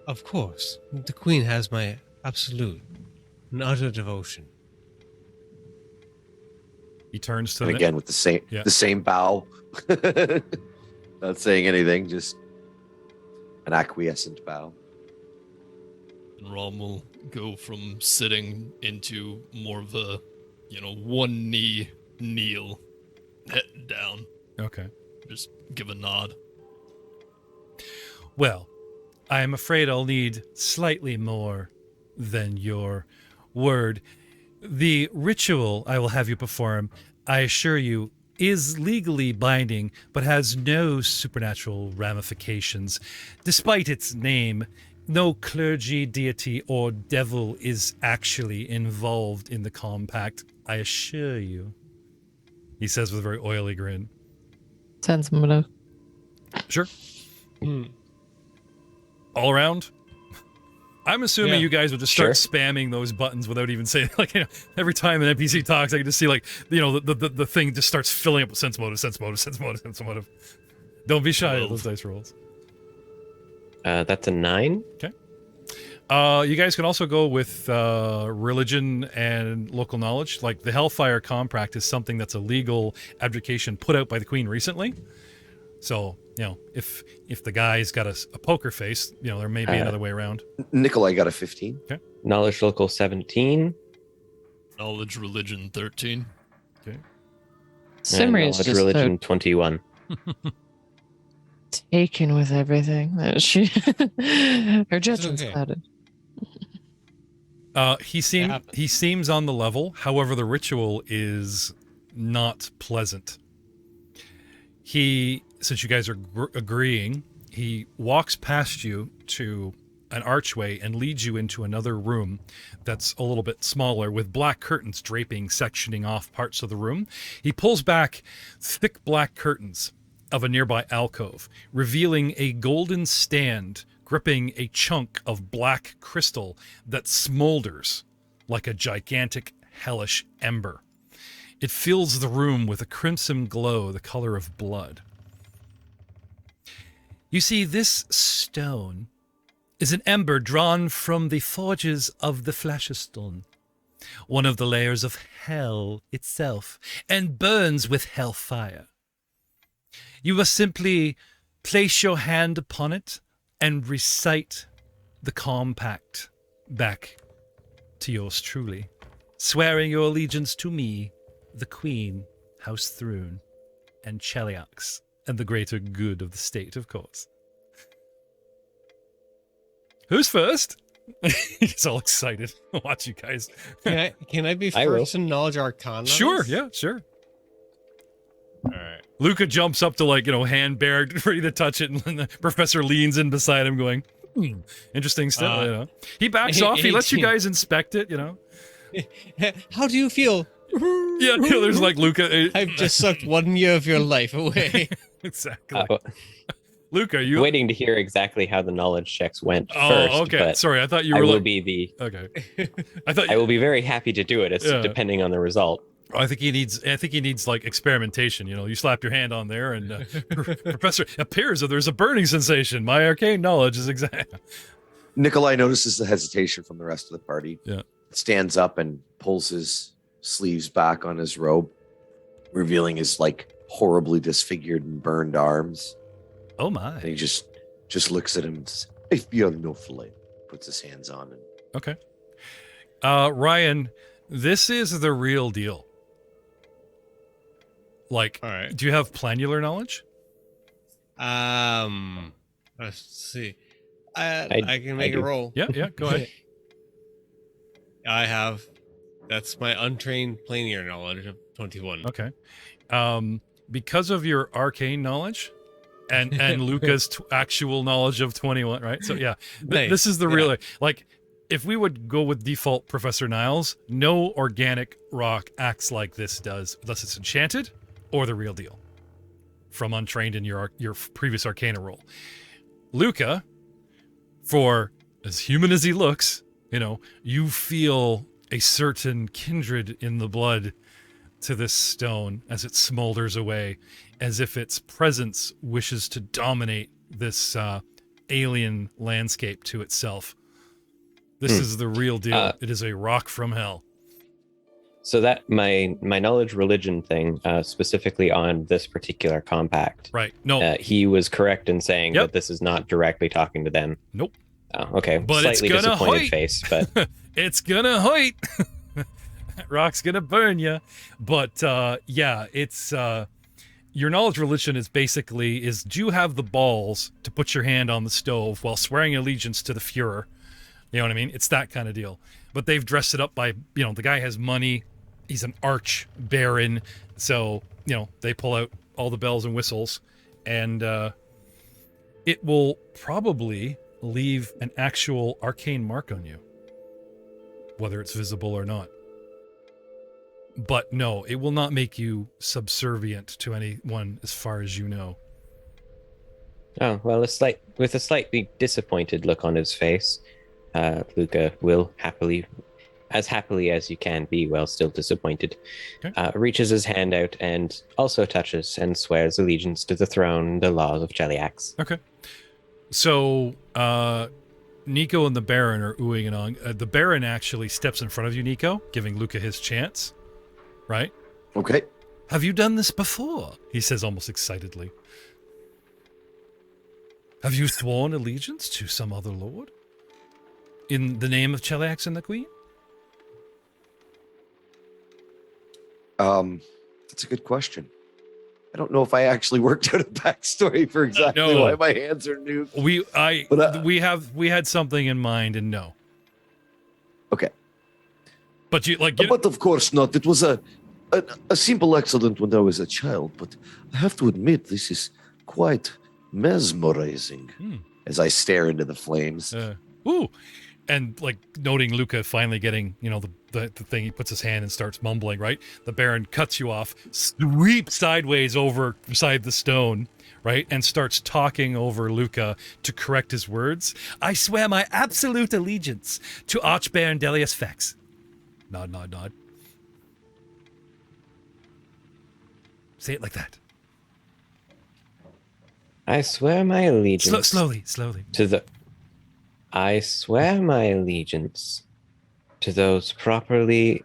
Of course, the Queen has my absolute and utter devotion. He turns to And again with the same bow. Not saying anything, just an acquiescent bow. And Rom will go from sitting into more of a, one knee kneel, head down. Okay. Just give a nod. Well, I am afraid I'll need slightly more than your word. The ritual I will have you perform, I assure you, is legally binding, but has no supernatural ramifications. Despite its name, no clergy, deity, or devil is actually involved in the compact, I assure you. He says with a very oily grin. Sense motive. Sure. All around? I'm assuming Yeah. you guys would just start spamming those buttons without even saying, like, you know, every time an NPC talks, I can just see, like, you know, the thing just starts filling up with sense motive, sense motive, sense motive, sense motive. Don't be shy of those dice rolls. That's a 9. Okay. You guys can also go with religion and local knowledge. Like the Hellfire Compact is something that's a legal abdication put out by the Queen recently. So, you know, if the guy's got a poker face, you know, there may be another way around. Nikolai got a 15. Okay. Knowledge local 17. Knowledge religion 13. Okay. Simri is knowledge just religion 21. taken with everything that she. Her judgment's okay. clouded. He happens. seems on the level. However, the ritual is not pleasant. Since you guys are agreeing, he walks past you to an archway and leads you into another room that's a little bit smaller with black curtains draping, sectioning off parts of the room. He pulls back thick black curtains of a nearby alcove, revealing a golden stand gripping a chunk of black crystal that smolders like a gigantic hellish ember. It fills the room with a crimson glow, the color of blood. You see, this stone is an ember drawn from the forges of the Flashstone, one of the layers of hell itself, and burns with hellfire. You must simply place your hand upon it and recite the compact back to yours truly, swearing your allegiance to me, the Queen, House Thrune, and Cheliax, and the greater good of the state, of course. Who's first? He's all excited. Watch you guys. Can I be I will. first in knowledge arcana? on Sure, this? yeah, sure. All right. Luca jumps up to, like, you know, hand bared, ready to touch it, and the professor leans in beside him going, interesting stuff, you know. He backs off, he lets you 18. guys inspect it, you know. How do you feel? Yeah, you know, there's like Luca. I've just sucked 1 year of your life away. Exactly. Uh, Luca, you... waiting to hear exactly how the knowledge checks went Oh, first. okay. But Sorry, I thought you I were will like... be the. Okay. I thought... I will be very happy to do it. It's Yeah. depending on the result. I think he needs like experimentation. You know, you slap your hand on there, and Professor appears that there's a burning sensation. My arcane knowledge is exact. Nikolai notices the hesitation from the rest of the party. Yeah. Stands up and pulls his sleeves back on his robe, revealing his like horribly disfigured and burned arms. Oh And my. he just looks at him and says, I fear no flame. Puts his hands on and Okay. Ryan, this is the real deal. Like, All right. do you have planular knowledge? Let's see. I can make do. a roll. Yeah, go ahead. I have. That's my untrained planar knowledge of 21. Okay. Because of your arcane knowledge and Luca's actual knowledge of 21, right? So yeah, Nice. this is the real, Yeah. like, if we would go with default Professor Niles, no organic rock acts like this does, unless it's enchanted or the real deal from untrained in your previous arcana roll. Luca, for as human as he looks, you know, you feel a certain kindred in the blood to this stone as it smolders away, as if its presence wishes to dominate this alien landscape to itself. This is the real deal. It is a rock from hell. So that my knowledge religion thing, specifically on this particular compact, Right. No. he was correct in saying Yep. that this is not directly talking to them. Nope. Oh, okay. But it's Slightly gonna disappointed hurt. face, but It's gonna hurt. That rock's gonna burn you. But yeah, it's your knowledge religion is basically do you have the balls to put your hand on the stove while swearing allegiance to the Fuhrer, You know what I mean? It's that kind of deal. But they've dressed it up by, the guy has money. He's an Archbaron. So, they pull out all the bells and whistles. And it will probably leave an actual arcane mark on you, whether it's visible or not. But no, it will not make you subservient to anyone as far as you know. Oh, well, with a slightly disappointed look on his face, Luca will happily as you can be while still disappointed, Okay. reaches his hand out and also touches and swears allegiance to the throne and the laws of Cheliax. Okay. So, Nico and the Baron are oohing and ahhing. The Baron actually steps in front of you, Nico, giving Luca his chance. Right? Okay. Have you done this before? He says almost excitedly. Have you sworn allegiance to some other lord? In the name of Cheliax and the Queen? That's a good question. I don't know if I actually worked out a backstory for exactly No. why my hands are new. We had something in mind, and no. Okay. But But of course not. It was a simple accident when I was a child, but I have to admit this is quite mesmerizing as I stare into the flames. Ooh. And noting Luca finally getting, the thing, he puts his hand and starts mumbling, right? The Baron cuts you off, sweeps sideways over beside the stone, right? And starts talking over Luca to correct his words. I swear my absolute allegiance to Archbaron Delius Fex. Nod, nod, nod. Say it like that. I swear my allegiance. Slowly. I swear my allegiance to those properly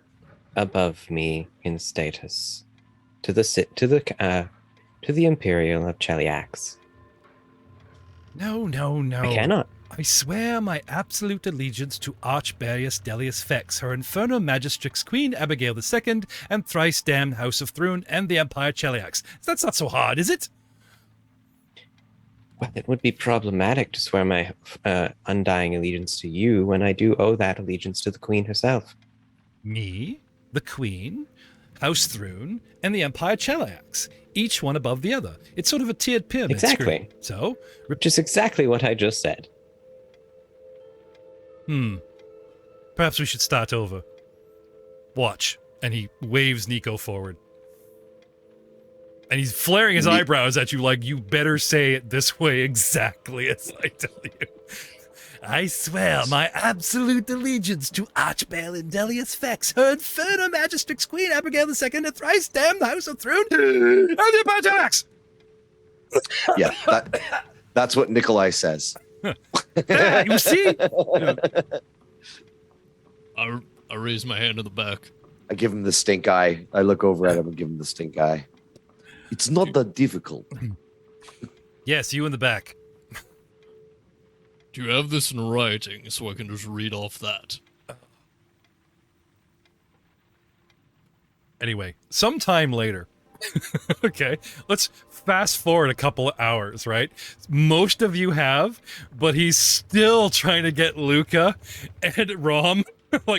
above me in status, to the Imperial of Cheliax. No. I cannot. I swear my absolute allegiance to Archbarius Delius Fex, her Inferno Magistrix Queen Abigail II, and thrice damned House of Thrune and the Empire Cheliax. That's not so hard, is it? Well, it would be problematic to swear my undying allegiance to you when I do owe that allegiance to the Queen herself. Me, the Queen, House Thrune, and the Empire Cheliax, each one above the other. It's sort of a tiered pyramid. Exactly. Screen. So, Which is exactly what I just said. Perhaps we should start over. Watch. And he waves Nico forward. And he's flaring his eyebrows at you like, you better say it this way exactly as I tell you. I swear my absolute allegiance to Archbaron Delius Fex, her Inferno Magistrix Queen Abigail II, and thrice damned House of Thrune, and the Empire Cheliax. Yeah, that's what Nikolai says. Yeah, you see? I raise my hand in the back. I give him the stink eye. I look over at him and give him the stink eye. It's not that difficult. Yes, you in the back. Do you have this in writing so I can just read off that? Anyway, sometime later. Okay, let's fast forward a couple of hours, right? Most of you have, but he's still trying to get Luca and Rom.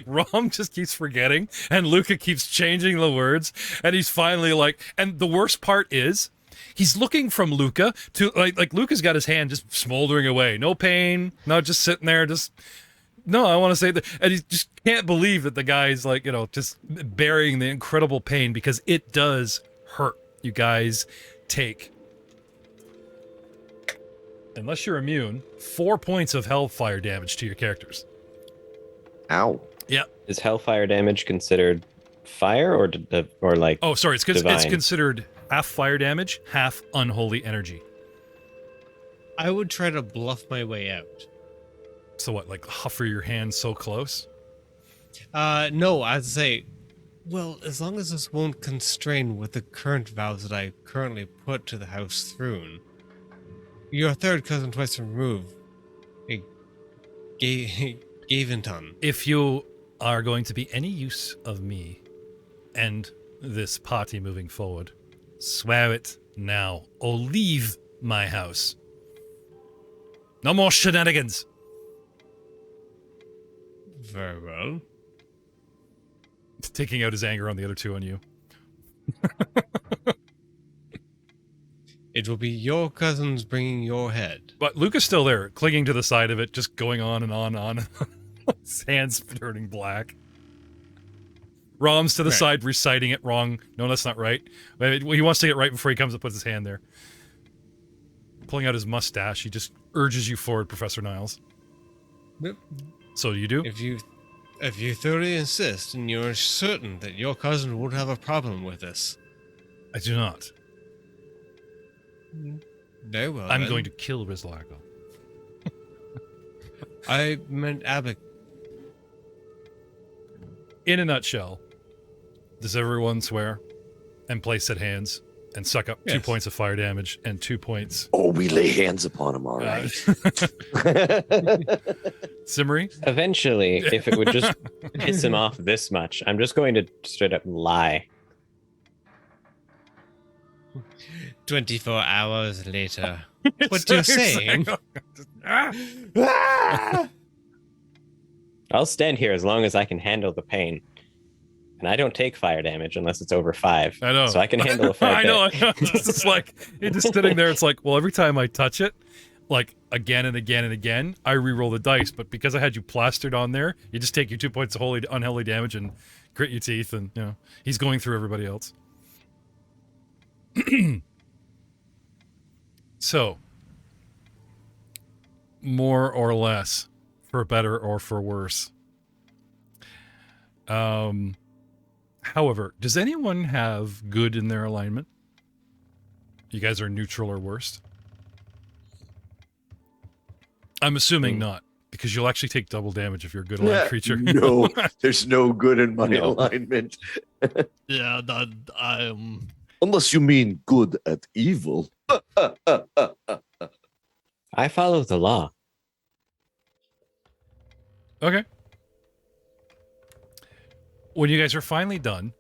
Rom just keeps forgetting, and Luca keeps changing the words, and he's finally and the worst part is, he's looking from Luca to, Luca's got his hand just smoldering away. No pain, not just sitting there, no, I want to say that, and he just can't believe that the guy's just burying the incredible pain, because it does hurt. You guys take, unless you're immune, 4 points of hellfire damage to your characters. Ow. Yeah. Is hellfire damage considered fire or Oh, sorry. It's divine? considered half fire damage, half unholy energy. I would try to bluff my way out. So what? Hover your hand so close? No, I'd say, well, as long as this won't constrain with the current vows that I currently put to the House Thrune, your third cousin twice removed, Gaventon. If you are going to be any use of me and this party moving forward, swear it now or leave my house. No more shenanigans. Very well. Taking out his anger on the other two on you. It will be your cousins bringing your head. But Luke is still there, clinging to the side of it, just going on and on and on. His hands turning black. Rom's to the Right. side, reciting it wrong. No, that's not right. He wants to get right before he comes and puts his hand there. Pulling out his mustache, he just urges you forward, Professor Niles. Yep. So you do? If you thoroughly insist and you're certain that your cousin won't have a problem with this. I do not. Very well. I'm then. going to kill Rizlargo. I meant Abic. In a nutshell, does everyone swear and place at hands and suck up 2 Yes. points of fire damage and 2 points? Oh, we lay hands upon him, all right. Simmery? Eventually, if it would just piss him off this much, I'm just going to straight up lie. 24 hours later. What you're saying? I'll stand here as long as I can handle the pain. And I don't take fire damage unless it's over 5. I know. So I can handle a fair I know. bit. It's just like, you're just sitting there. It's like, well, every time I touch it, like again and again and again, I re-roll the dice. But because I had you plastered on there, you just take your 2 points of unholy damage and grit your teeth. And, you know, he's going through everybody else. So, more or less, for better or for worse. However, does anyone have good in their alignment? You guys are neutral or worst? I'm assuming not, because you'll actually take double damage if you're a good aligned creature. No, there's no good in my No. alignment. Yeah, that Unless you mean good at evil. I follow the law. Okay. When you guys are finally done,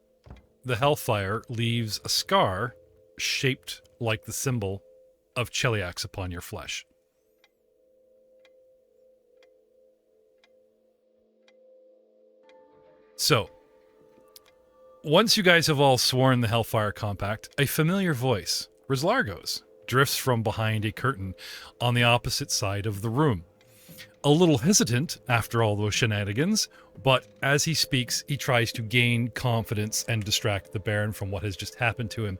the Hellfire leaves a scar shaped like the symbol of Cheliax upon your flesh. So, once you guys have all sworn the Hellfire Compact, a familiar voice, Rizlargo's, drifts from behind a curtain on the opposite side of the room. A little hesitant after all those shenanigans, but as he speaks, he tries to gain confidence and distract the Baron from what has just happened to him.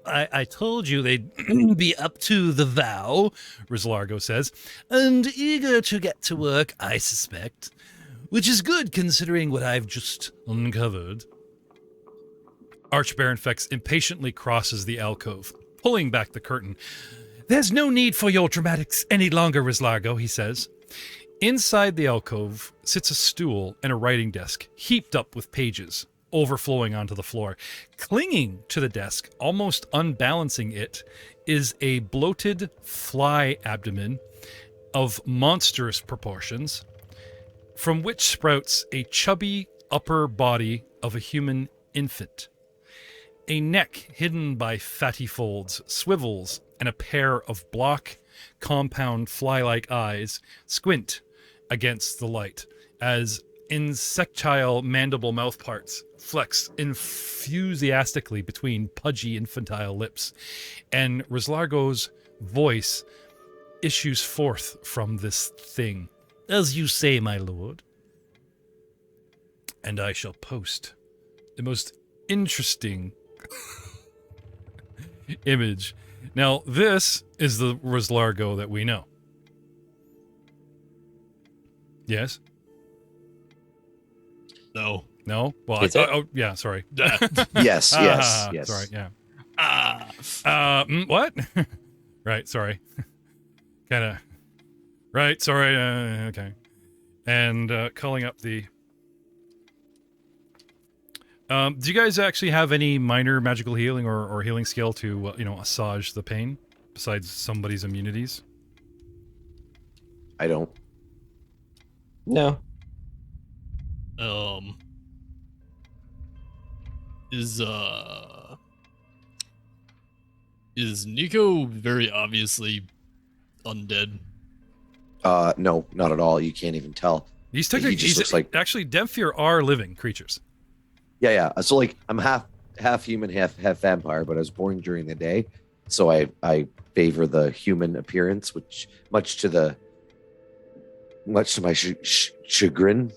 I told you they'd be up to the vow, Rizlargo says, and eager to get to work, I suspect. Which is good considering what I've just uncovered. Archbaron Fex impatiently crosses the alcove, pulling back the curtain. There's no need for your dramatics any longer, Rizlargo, he says. Inside the alcove sits a stool and a writing desk, heaped up with pages, overflowing onto the floor. Clinging to the desk, almost unbalancing it, is a bloated fly abdomen of monstrous proportions, from which sprouts a chubby upper body of a human infant. A neck hidden by fatty folds swivels, and a pair of block, compound fly-like eyes squint against the light as insectile mandible mouthparts flex enthusiastically between pudgy infantile lips, and Rizlargo's voice issues forth from this thing. As you say, my lord. And I shall post the most interesting image. Now, this is the Rizlargo that we know. Yes? no. No? Well, Is it? oh, yeah, sorry. Yes, yes, yes. Sorry, yeah. What? Right, sorry. Kind of. Right, sorry. Okay. And calling up the... do you guys actually have any minor magical healing or healing skill to, assuage the pain besides somebody's immunities? I don't. No. Is Nico very obviously undead? No, not at all. You can't even tell. He's He technically just looks like actually Demphier are living creatures. yeah. So like I'm half human, half vampire, but I was born during the day, so I favor the human appearance, which much to my chagrin,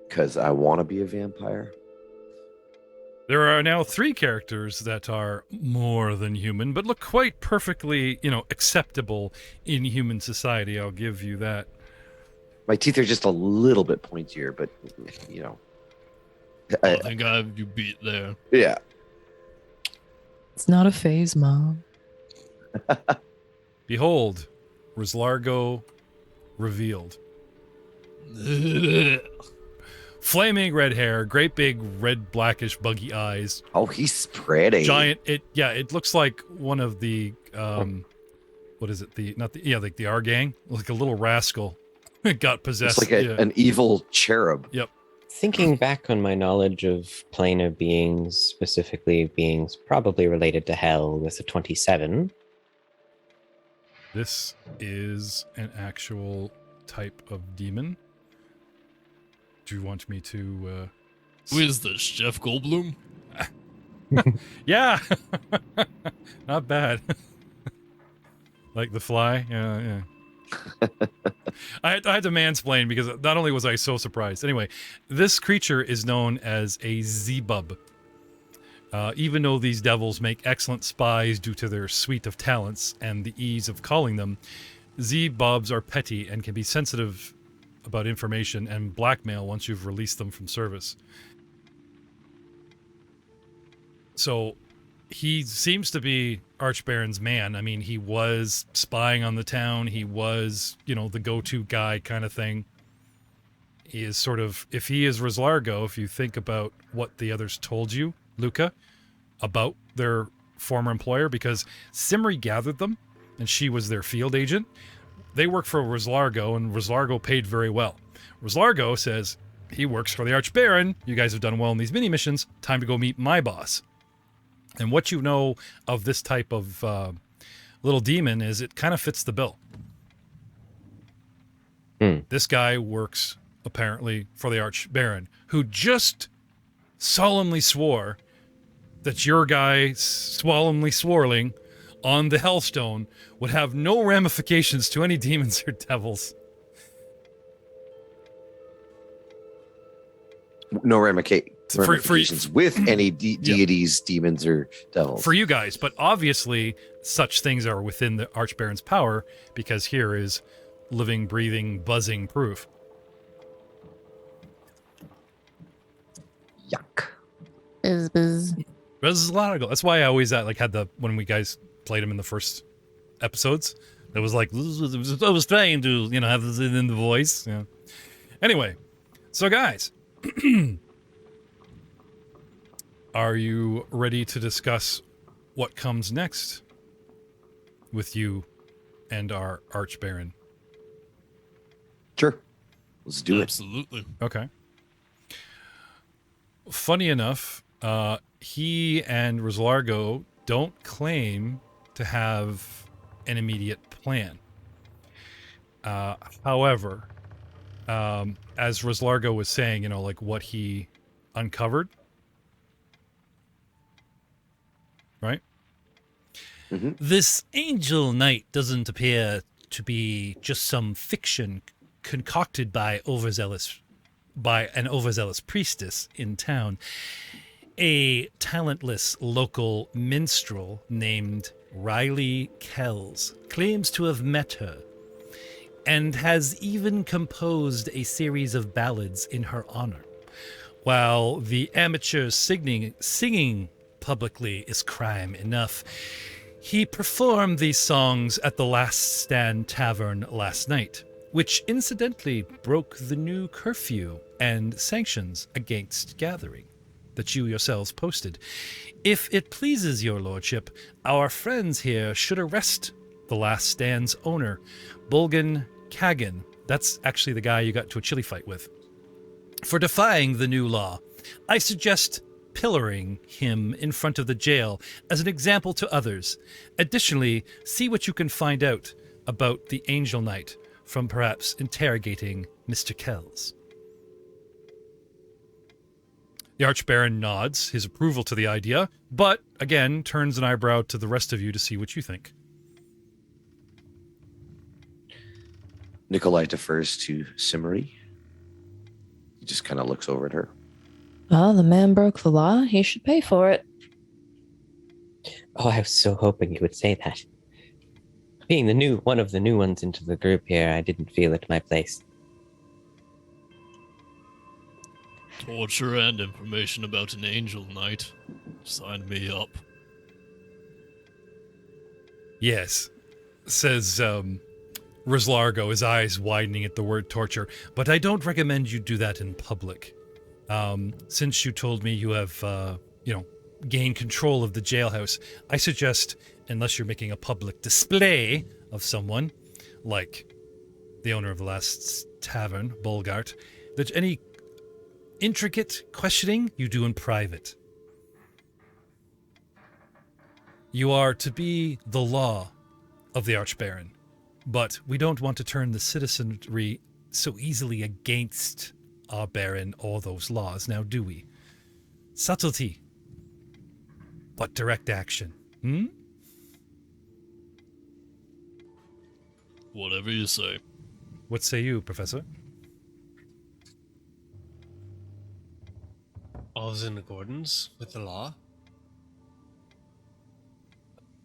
because I want to be a vampire. There are now 3 characters that are more than human, but look quite perfectly, acceptable in human society. I'll give you that. My teeth are just a little bit pointier, but I think I have you beat there. yeah. It's not a phase, Mom. Behold, Rislargo revealed. Flaming red hair, great big red blackish buggy eyes, Oh, he's pretty. giant. It looks like one of the what is it? Like the R gang, like a little rascal, got possessed. It's like an evil cherub. Yep. Thinking back on my knowledge of planar beings, specifically beings probably related to hell with a 27. This is an actual type of demon. Do you want me to? Who is this, Jeff Goldblum? Yeah, not bad. Like the fly. Yeah. I had to mansplain because not only was I so surprised. Anyway, this creature is known as a Zebub. Even though these devils make excellent spies due to their suite of talents and the ease of calling them, Zebubs are petty and can be sensitive about information and blackmail once you've released them from service. So he seems to be Archbaron's man. I mean, he was spying on the town. He was, the go-to guy kind of thing. He is sort of, if he is Rislargo, if you think about what the others told you, Luca, about their former employer, because Simri gathered them and she was their field agent. They work for Rislargo, and Rislargo paid very well. Rislargo says he works for the Archbaron. You guys have done well in these mini missions. Time to go meet my boss. And what you know of this type of little demon is it kind of fits the bill. This guy works, apparently, for the Archbaron, who just solemnly swore that your guy, solemnly swirling on the Hellstone, would have no ramifications to any demons or devils. No ramifications with any deities, demons, or devils. For you guys, but obviously such things are within the Archbaron's power, because here is living, breathing, buzzing proof. Yuck. Buzz. This is a lot of. That's why I always had when we guys played him in the first episodes. It was like I was trying to have this in the voice. Yeah. Anyway, so guys, are you ready to discuss what comes next with you and our Archbaron? Sure. Let's do it. Absolutely. Okay. Funny enough, he and Rislargo don't claim to have an immediate plan. However, as Rislargo was saying, what he uncovered, right? Mm-hmm. This angel knight doesn't appear to be just some fiction concocted by an overzealous priestess in town. A talentless local minstrel named Riley Kells claims to have met her and has even composed a series of ballads in her honor. While the amateur singing publicly is crime enough, he performed these songs at the Last Stand Tavern last night, which incidentally broke the new curfew and sanctions against gathering that you yourselves posted. If it pleases your lordship, our friends here should arrest the Last Stand's owner, Bulgan Kagan. That's actually the guy you got into a chili fight with. For defying the new law, I suggest pillaring him in front of the jail as an example to others. Additionally, see what you can find out about the Angel Knight from perhaps interrogating Mr. Kells? The Archbaron nods his approval to the idea, but again turns an eyebrow to the rest of you to see what you think. Nikolai defers to Simmery. He just kind of looks over at her. Well, the man broke the law. He should pay for it. Oh, I was so hoping you would say that. Being one of the new ones into the group here, I didn't feel it my place. Torture and information about an angel knight. Sign me up. Yes, says Rizlargo, his eyes widening at the word torture, but I don't recommend you do that in public. Since you told me you have, gained control of the jailhouse, I suggest, unless you're making a public display of someone, like the owner of the last tavern, Bolgart, that any intricate questioning you do in private. You are to be the law of the Archbaron, but we don't want to turn the citizenry so easily against our Baron or those laws, now do we? Subtlety, but direct action. Whatever you say. What say you, Professor? All's in accordance with the law.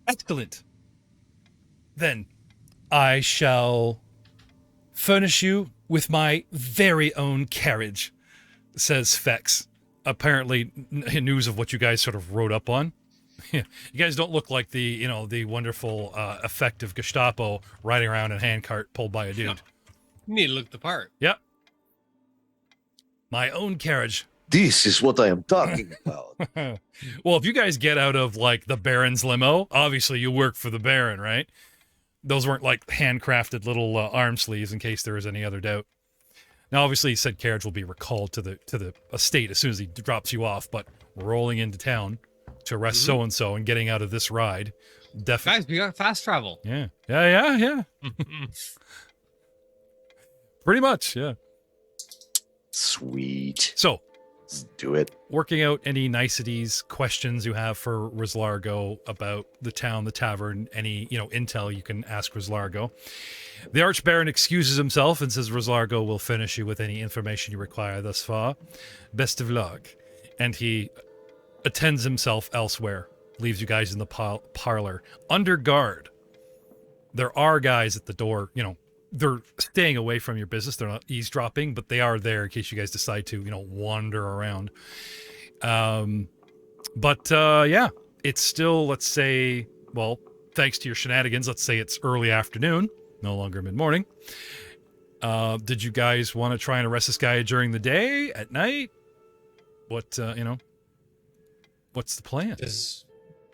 Excellent. Then I shall furnish you with my very own carriage, says Fex. Apparently news of what you guys sort of wrote up on. You guys don't look like the wonderful effective Gestapo riding around in a handcart pulled by a dude. You need to look the part. Yep. My own carriage. This is what I am talking about. Well, if you guys get out of like the Baron's limo, obviously you work for the Baron, right? Those weren't like handcrafted little arm sleeves in case there is any other doubt. Now, obviously, said carriage will be recalled to the estate as soon as he drops you off, but rolling into town to arrest so-and-so and getting out of this ride, definitely. Guys, we got fast travel. Yeah. Pretty much, yeah. Sweet. So, Let's do it. working out any niceties, questions you have for Rizlargo about the town, the tavern, any, intel you can ask Rizlargo. The Archbaron excuses himself and says Rizlargo will furnish you with any information you require thus far. Best of luck. And he attends himself elsewhere, leaves you guys in the parlor. Under guard. There are guys at the door, they're staying away from your business. They're not eavesdropping, but they are there in case you guys decide to, wander around. Yeah, it's still, let's say, well, thanks to your shenanigans, let's say it's early afternoon, no longer mid-morning. Did you guys want to try and arrest this guy during the day, at night? What, what's the plan?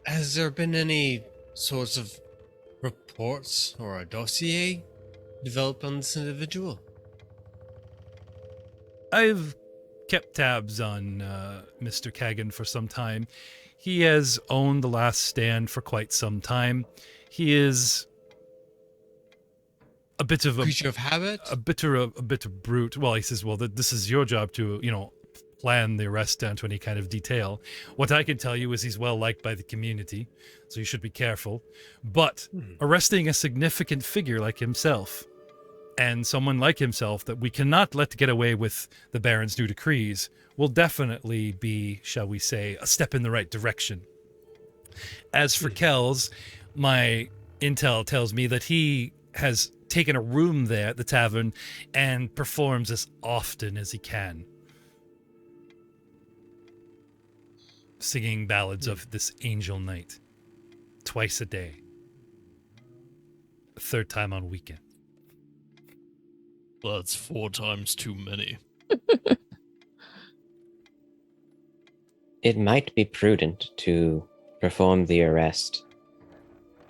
Has there been any sorts of reports or a dossier developed on this individual? I've kept tabs on Mr. Kagan for some time. He has owned the last stand for quite some time. He is a bit of a Creature of habit? a bit of brute. Well, he says, well, this is your job to, plan the arrest down to any kind of detail. What I can tell you is he's well liked by the community, so you should be careful. But arresting a significant figure like himself, and someone like himself that we cannot let get away with the Baron's new decrees, will definitely be, shall we say, a step in the right direction. As for Kells, my intel tells me that he has taken a room there at the tavern and performs as often as he can, singing ballads of this angel knight twice a day, a third time on weekend. That's 4 times too many. It might be prudent to perform the arrest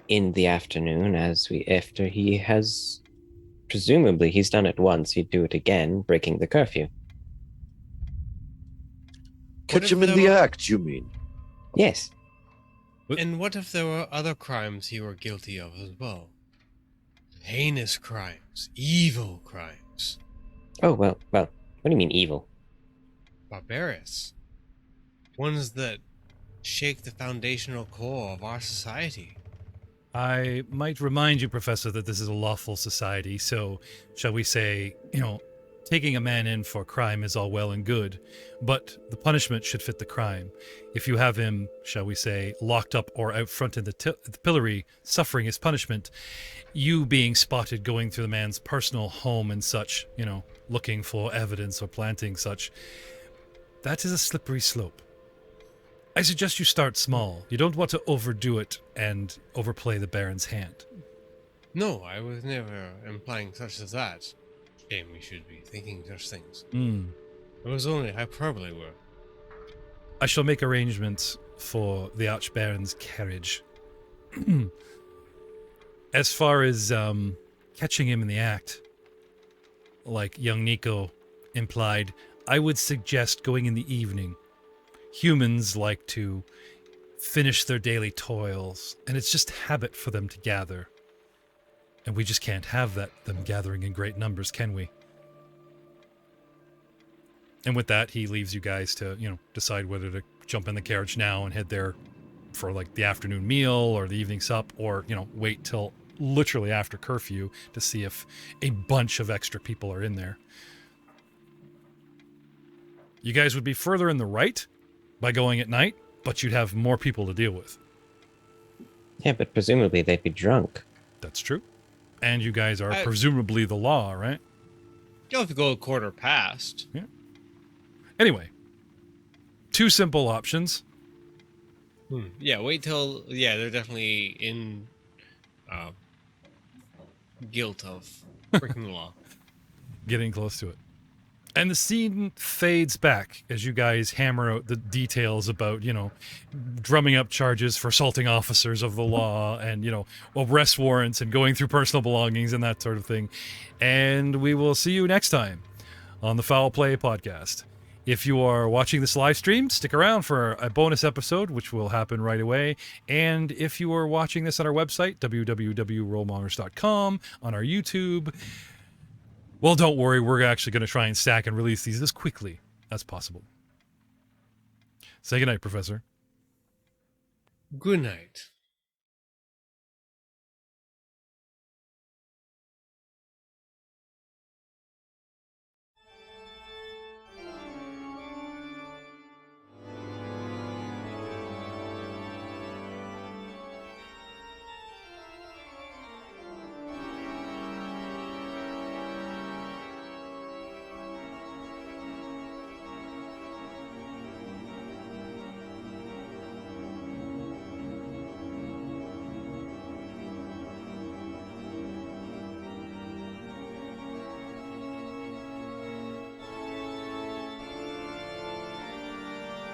in the afternoon, after he has, presumably he's done it once, he'd do it again, breaking the curfew. Catch him in the act, you mean? Yes. And what if there were other crimes he were guilty of as well? Heinous crimes, evil crimes. Oh, well, what do you mean evil? Barbarous. Ones that shake the foundational core of our society. I might remind you, Professor, that this is a lawful society, so shall we say, taking a man in for crime is all well and good, but the punishment should fit the crime. If you have him, shall we say, locked up or out front in the pillory, suffering his punishment, you being spotted going through the man's personal home and such, looking for evidence or planting such, that is a slippery slope. I suggest you start small. You don't want to overdo it and overplay the Baron's hand. No, I was never implying such as that. Shame we should be thinking such things. It was only hyperbole were. I shall make arrangements for the Archbaron's carriage. As far as catching him in the act, like young Nico implied, I would suggest going in the evening. Humans like to finish their daily toils, and it's just habit for them to gather. And we just can't have them gathering in great numbers, can we? And with that, he leaves you guys to, decide whether to jump in the carriage now and head there for like the afternoon meal or the evening sup, or, wait till literally after curfew to see if a bunch of extra people are in there. You guys would be further in the right by going at night, but you'd have more people to deal with. Yeah, but presumably they'd be drunk. That's true. And you guys are presumably the law, right? You'll have to go a quarter past. Yeah. Anyway, two simple options. Yeah, wait till... Yeah, they're definitely in guilt of breaking the law. Getting close to it. And the scene fades back as you guys hammer out the details about, drumming up charges for assaulting officers of the law and, arrest warrants and going through personal belongings and that sort of thing. And we will see you next time on the Foul Play Podcast. If you are watching this live stream, stick around for a bonus episode, which will happen right away. And if you are watching this on our website, www.rollmongers.com, on our YouTube, well, don't worry, we're actually going to try and stack and release these as quickly as possible. Say goodnight, Professor. Good night.